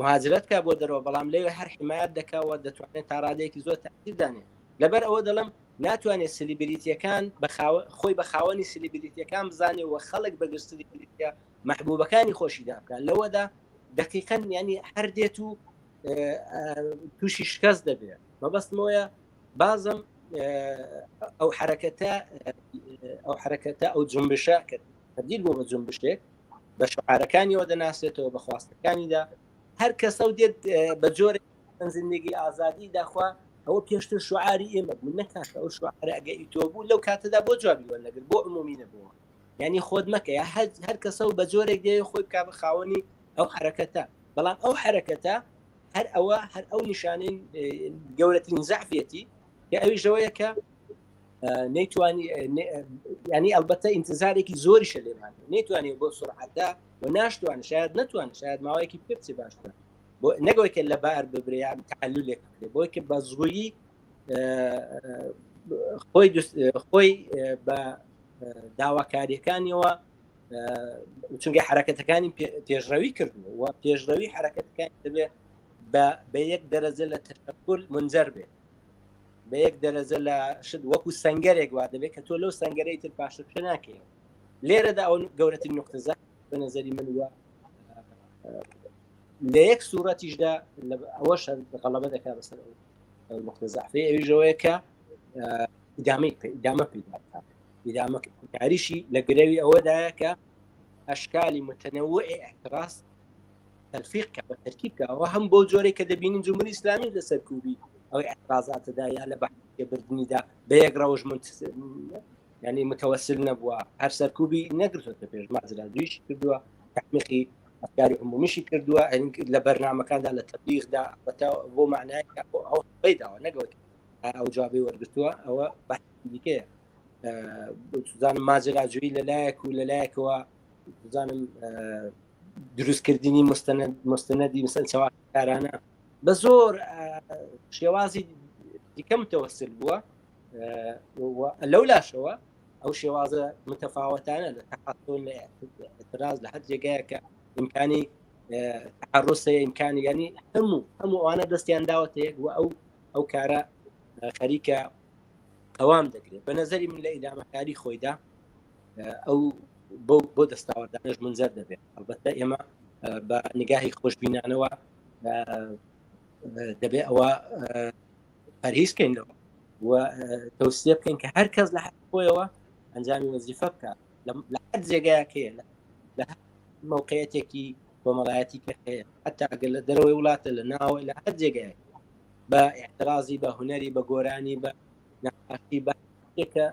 مهاجرەت کا بۆ دەرەوە بەڵام لەوێ هەر حمایەت دەکاوە دەتوانێت تا ڕادەیەکی زۆر تاثیر دانێت لەبەر ئەوە دەڵم ناتوانێت سلیبریتیەکان خۆی بە خاوەنی سلیبریتیەکان بزانێ و خەڵک بەگشت سلیبریتیە محبوبەکانی خۆشیدا بکات لەوەدا دقیقاً ینی هەر دێت و تووشی شکست دەبێت مەبەستمەوەیە بازم ئەو حرەکەتە ئەو جنبشە کە تبدیل بۆ بە جنبشێک بە شعارەکانیەوە دەناسێتەوە بە خواستەکانیدا هەر کەسە و دێت بە جۆرێک زندگی ئازادی داخوا ئەوە پێشتر شعاری ئێمە بوو نەکاتە ئەو شعارە ئەگەی تۆ بوو لەو کاتەدا بۆ جوابی وەرنەگرت بۆ عمومی نەبووە ینی خۆت مەکە یا هەر کەسە و بە جۆرێک دێ خۆی بکا بە خاوەنی ئەو حرەکەتە بەڵام ئەو حرەکەتە هەر ئەو نیشانەی گەورەترین زەعفێتی کە ئەوی ژەوەیە کە نەیتوانی ینی ئەلبەتە ئینتزارێکی زۆریشە لێمان نەیتوانێت بۆ سرعەتدا و ناشتوانێت شاید نەتوانێت شاید ماوەیەکی پێ بچێ باشتر بۆ نەگەوەی کە لە بار ببرێ یا تعەلولێک بکرێت بۆی کە بە زوویی خۆی بە داواکاریەکانیەوە چونکە حرەکەتەکانی پێشڕەوی کردووە و پێشڕەوی حرەکەتەکانی دەبێت بە یەک دەرەجە لە تەشەکل منجەر بێت بە یەک دەرەجە لە شت وەکو سەنگەرێک وا دەبێت کە تۆ لەو سەنگەرەی تر پاشتر پێ ناکەیت لێرەدا ئەو گەورەترین نقطەزە بە نەزەری من وە لە یەک سوورەتیشدا ئەوەش غەڵەبە دەکات بەسەر ئەو نقطە زەعفەی ئەویژەوەیە کە ئیدامە پیدا بکات ئیدامە کاریشی لە گرەوی ئەوەدایە کە ئەشکالی متەنەوعی احتراس تەلفیق کە بە تەرکیب کە ئەوە هەم بۆ جۆرێک کە دەبینین جمهوری ئیسلامی لەسەر کوبی ئەو اعتراضاتەدا یا لە بەحث بردننیدا بەیەک ڕەوژ ینی متەوەسل نەبووە هەر سەرکوبی نەگرتوتە پێش مازرا دویشی کردووە تحقیقی ئەفکاری عمومیشی کردووە لە بەرنامەکاندا لە تەبلیغدا بۆ معنای ئەو بەیداوە نەگەوت ئەو جوابی وەرگرتووە ئەوە بەحثی دیکەیە زانم ماجراجووی لەلایەک و لەلایەکەوە زانم دروستکردنی مستەنەدی مثل چاوەکارانە بە زۆر شێوازی دیکە متەوەسل بووە لەو لاشەوە ئەو شێوازە متەفاوەتانە لە تەحەسن لە اعتراض لە هەر جێگایەکە ئیمکانی تحرسە ئیمکانی ینی هەموو ئەوانە دەستیان داوەتە یەک و ئەو کارە خەریکە ئەوام دەگرێت بە نەزەری من لە ئیدامەکاری خۆیدا ئەو بۆ دەستاوەردانش منزەر دەبێت ئەلبەتە ئێمە بە نگاهی خۆشبینانەوە دەبێت ئەوە پەرهیزکەینەوە و تەوسیە بکەین کە هەر کەس لە حەق خۆیەوە ئەنجامی وەزیفە بکە لە هەر جێگایەکەیە لە هەر موقعیەتێکی کۆمەڵایەتی کە هەیە حتا ئەگەر لە دەرەوەی وڵاتە لە ناوە لە هەر جێگایە بە احترازی بە هونەری بە گۆرانی بە نەقاشی بەێکە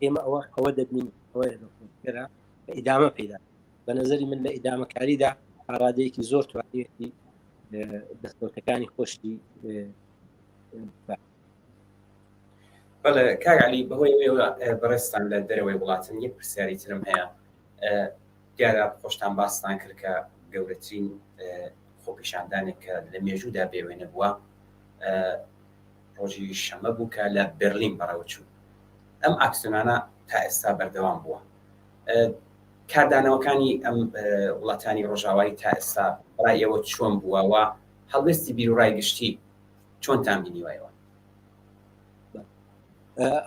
ئێمە ئەوە دەبین ئەوەیە ئیدامە پێدا بە نەزەری من لە ئیدامەکاریدا ئارادەیەکی زۆر توانێتی دەستکەوتەکانی خۆشی بەڵێ کاگعلی بەهۆی بەڕێستان لە دەرەوەی وڵاتن یەک پرسیاری ترم هەیە دیارە خۆشتان باستان کرد کە گەورەترین خۆپیشاندانێک کە لە مێژوودا بێوێنە بووە ڕۆژی شەمە بوو کە لە بەرلین بەڕێوەچوو ئەم ئاکسیۆنانە تا ئێستا بەردەوام بووە کاردانەوەکانی ئەم وڵاتانی ڕۆژاوایی تا ئێستا ڕای ئێوە چۆن بووەوە هەڵوێستی بیرڕای گشتی چۆنتان بینیوایەوە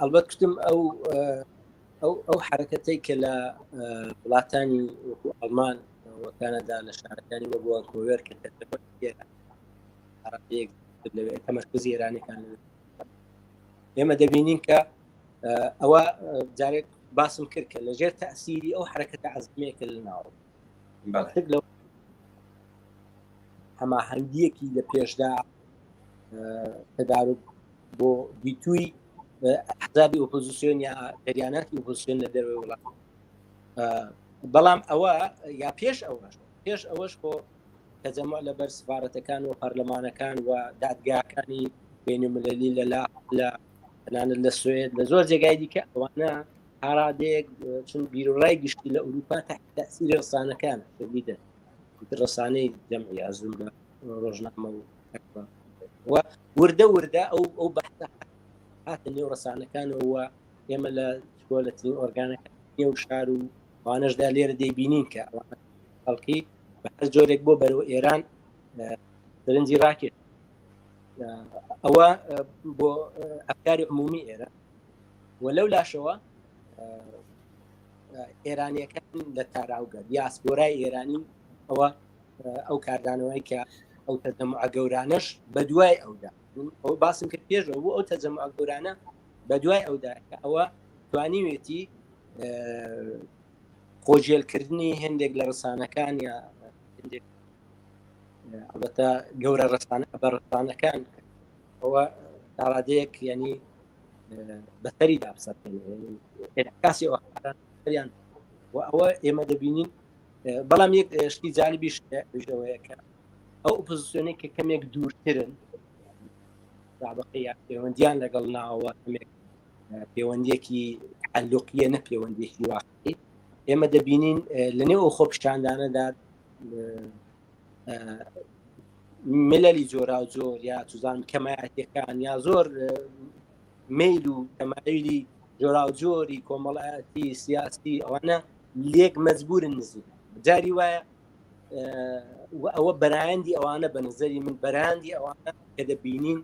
ئەلبەت گوتم ئەو حرەکەتەی کە لە وڵاتانی وەکو ئەڵمان و کانادا لە شارەکانی وە بۆ ڤانکوڤەر کە تەمەرکزی ئێرانیەکان ئێمە دەبینین کە ئەوە جارێک باسم کرد کە لەژێر تەئسیری ئەو حرەکەتە عەزمەیەکە لەناو لەو هەماهەنگیەکی لە پێشدا تەدارک بۆ دیتووی ئەحزابی ئۆپۆزیسیۆن یا جەریاناتی ئۆپۆزیسیۆن لە دەروی وڵات بەڵام ئەوە یا پێش ئەوەش بۆ تەجەموع لەبەر سفارەتەکان و پەرلەمانەکان و دادگاکانی بینالمللی لەلایەنە لە سوێد لە زۆر جێگای دیکە ئەوانە ئارادەیەک چون بیرڕای گشتی لە ئوروپا تحت تەئسیری ڕسانەکان لیدە ڕسانەی جەمعی ئەزوم لە ڕۆژنامە و وردە ئەو بەحثە هاتە نێو ڕسانەکانەوە ئێمە لە کۆلەترین ئۆرگانەکان نێو شار و ئەوانەشدا لێرە دەیبینین کە خەڵکی بە هەر جۆرێک بۆ بەرەوە ئێران سەرنجی ڕاکێت ئەوە بۆ ئەفکاری عمومی ئێرە و لەو لاشەوە ئێرانیەکان لە تاراوگە دیاسپۆرای ئێرانی ئەو کاردانەوەی کە ئەو تەجەموعە گەورانەش بە دوای ئەودا ئەو باسم کرد پێشەوە بۆ ئەو تەجەموعە گەورانە بە دوای ئەودا کە ئەوە توانیوێتی خۆجێلکردنی هەندێک لە ڕسانەکان یا ئەلبەتە گەورە ڕسانەکان ئەوە تاڕادەیەک ینی بەسەری دابسەکەن ئێنعکاسی ئەویان و ئەوە ئێمە دەبینین بەڵام یەک شتی جالبیش ژەوەیە کە ئەو ئۆپۆزیسیۆنێک کە کەمێک دوورترن رابقەی پەیوەندیان لەگەڵ ناوە کەمێک پەیوەندیەکی تعلقیە نە پەیوەندیەکی واقعی ئێمە دەبینین لەنێو ئەو خۆپیشاندانەدا ملەلی جۆرا و جۆر یا توزان کەمایەتیەکان یا زۆر میل و تەمایلی جۆرا و جۆری کۆمەڵایەتی سیاسی ئەوانە لێک مەجبورن نزیک جاری وایە ئەوە بەرایەندی ئەوانە بە نظری من بەرایەندی ئەوانە کە دەبینین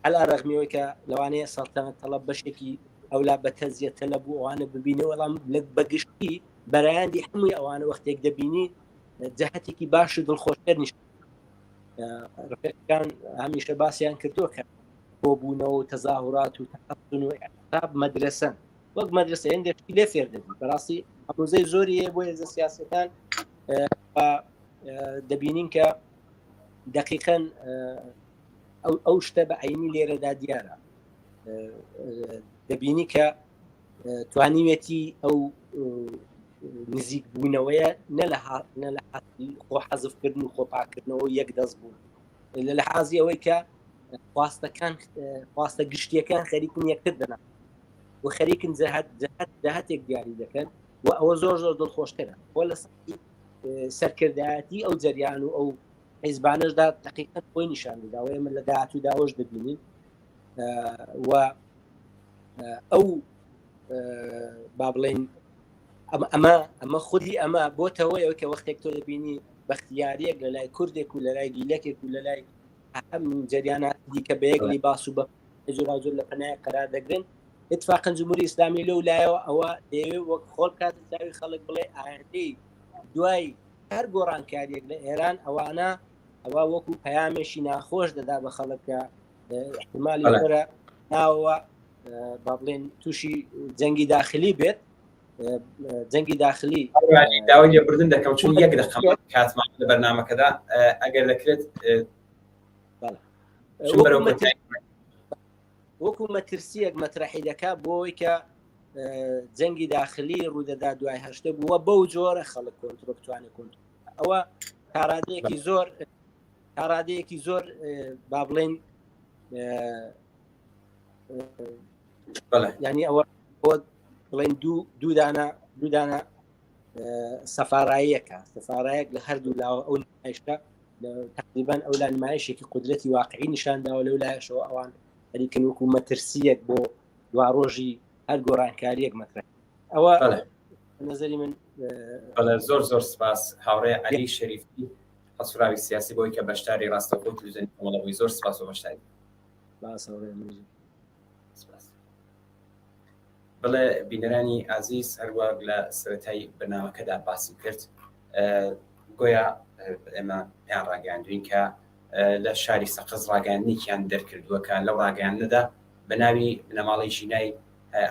عەلا ڕەغمیەوەی کە لەوانەیە سەڵتەنەت تەڵەب بەشێکی ئەولا بە تەزیەتە لە بوو ئەوانە ببینێ وەڵام بەگشتی بەرایەندی هەمووی ئەوانە وەختێک دەبینی جەهەتێکی باشی دڵخۆشکەر نیشت ڕفێقەکان هەمیشە باسییان کردووە کە بۆ بوونەوە و تەزاهورات و تەحەسن و ئیعتاب مەدرسەن وەک مەدرسە هێندێکی لێ فێر دەبی بەڕاستی ئەمروزەی زۆری هەیە بۆ هێزە سیاسەکان دەبینین کە دقیقاً ئەو شتە بە عینی لێرەدا دیارە دەبینی کە توانیوێتی ئەو نزیک بوونەوەیە نە لە خۆ حەزفکردن و خۆپاکردنەوە یەک دەست بوون لە لەحازی ئەوەی کە خواستە گشتیەکان خەریکن یەکتر دەنا و خەریکن جەهەتێک دیاری دەکەن و ئەوە زۆر زۆر دڵخۆشکەرە بۆ لە سەرکردایەتی ئەو جەریان و ئەو حیزبانەشدا دقیقاً خۆی نیشان دەداوە ئێمە لە داهاتوو داوەش دەبینین و ئەو با بڵێن ئەمە خودی ئەمە بۆتەوەی کە وەختێک تۆ دەبینی بەختیاریەک لە لای کوردێک و لە لای گیلەکێک و لە لای هەم جەریانات دیکە بەیەک لیباس و بە زۆر لە پەنایە قەرار دەگرن اتفاقاً جمهوری ئیسلامی لەو لایەوە ئەوە دەیەوێت وەک خۆڵ کات داوی خەڵک بڵێ ئاهەندەی دوای هەر گۆڕانکاریەک لە ئێران ئەوە وەکو پەیامێکی ناخۆش دەدا بە خەڵکە احتیمالی لەبەرە ناوەوە با بڵێن تووشی جەنگی داخلی بێت جەنگی داخلی داوای لێبوردن دەکەم چون یەک دقیقە کاتمان لە بەرنامەکەدا ئەگەر دەکرێت وەکو مەترسیەک مەترەحی دەکا بۆی کە جەنگی داخلی ڕوودەدا دوای هەشتە بووە بەو جۆرە خەڵک کۆنترۆ بتوانێت کۆنترۆ ئەوە کارادەیەکی زۆر با بڵێن ینی ئەوە بۆ بڵێن دوودانە سەفاراییەکە سەفارایەک لە هەردوو لاوە ئەو نمایشە تقریبان ئەو لا نمایشێکی قودرەتی واقعی نیشانداوە لەو لایەشەوە ئەوان هەریکن وەکو مەترسیەک بۆ دوا ڕۆژی هەر گۆڕانکاریەک مەترە ئەوە نظری من زۆر زۆر سپاس هاوڕێ عەلی شەریفی هەسوراوی سیاسی بۆی کە بەشداری ڕاستەوخۆی تلڤیزیۆنی کۆمەڵەوەی زۆر سپاس و بەشداری بڵێ بینەرانی ئازیز هەروەک لە سەرەتای بەرنامەکەدا باسی کرد گۆیا ئێمە پێیان ڕاگەاندوین کە لە شاری سەقز ڕاگەاندنێکیان دەرکردووەکە لەو ڕاگەاندنەدا بە ناوی بنەماڵەی ژینای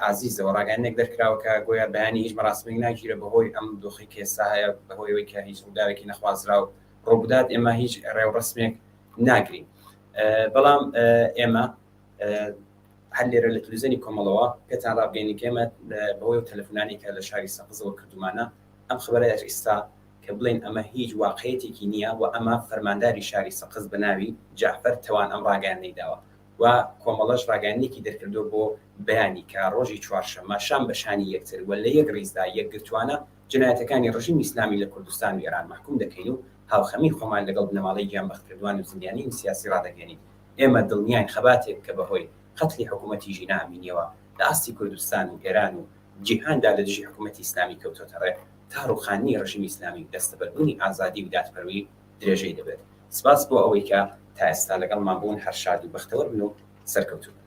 ئازیزەوە ڕاگەاندنێک دەرکراوە کە گۆیا بەیانی هیچ مەراسمێک ناگیرە بەهۆی ئەم دۆخی کە ئێستا هەیە بەهۆیەوەی کە هیچ ڕووداوێکی نەخوازرا و ڕۆبدات ئێمە هیچ ڕێوڕسمێک ناگرین بەڵام ئێمە هەر لێرە لە تلڤیزیۆنی کۆمەڵەوە پێتان ڕابگەینی کە ئێمە بەهۆی و تەلەفۆنانی کە لە شاری سەقزەوە کردومانە ئەم خبەرە ئێستا کە بڵێن ئەمە هیچ واقعەتێکی نییە و ئەمە فەرمانداری شاری سەقز بە ناوی جعفەر تەوان ئەم ڕاگەاندنەی داوە و کۆمەڵەش ڕاگەاندنێکی دەرکردو بۆ بەیانی کە ڕۆژی چوارشەممە شام بەشانی یەکتر و لە یەک ڕیزدا یەکگرتوانە جنایەتەکانی ڕژیم ئیسلامی لە کوردستان و ئێران محکوم دەکەین و هاوخەمی خۆمان لەگەڵ بنەماڵەی گیانبەختکردوان و زیندیانی سیاسی ڕادەگەێنین ئێمە دڵنیاین خەباتێک کە بەهۆی قەتلی حکوومەتی ژینا ئەمینیەوە لە ئاستی کوردستان و ئێران و جیهاندا لە دژی حکوومەتی ئیسلامی کەوتۆتە ڕێ تا ڕوخانی ڕژیمی ئیسلامی دەستەبەردبوونی ئازادی و دادپەروەری درێژەی دەبێت سپاس بۆ ئەوەی کە تا ئێستا لەگەڵمان بوون هەر شاد و بەختەوەر بن و سەرکەوتوو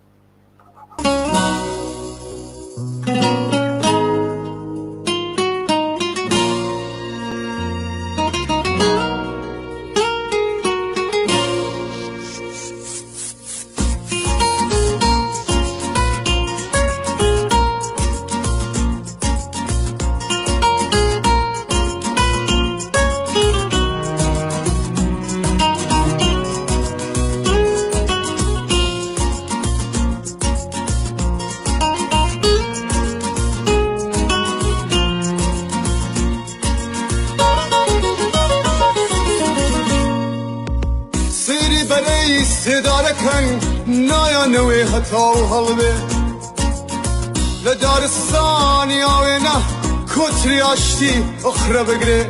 نایانەوەی هەتاو هەڵبێ لە دارستانی ئاوێنە کۆتری ئاشتی ئەخرە بگرێ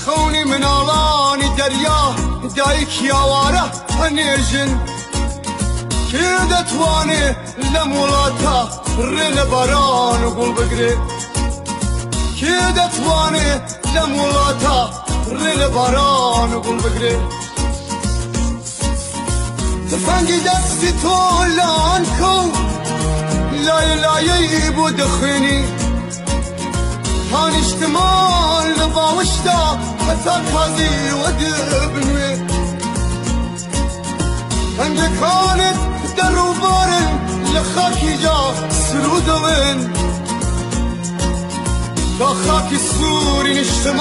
خەونی مناڵانی دەریا دایکی ئاوارە هەنێژن کێ دەتوانێ لەم وڵاتە ڕێ لە باران و گوڵ بگرێ کێ دەتوانێ لەم وڵاتە ڕێ لە باران و گوڵ بگرێ تفەنگی دەستی تۆ لان کەو لایە لایەی بۆ دەخوێنی هانیشتمان لە باوشدا هەتا تازی وە دەبنوێ هەنگەکانت دەڕووبارن لە خاکی جا سرو دەڵێن تا خاکی سووری نیشتمان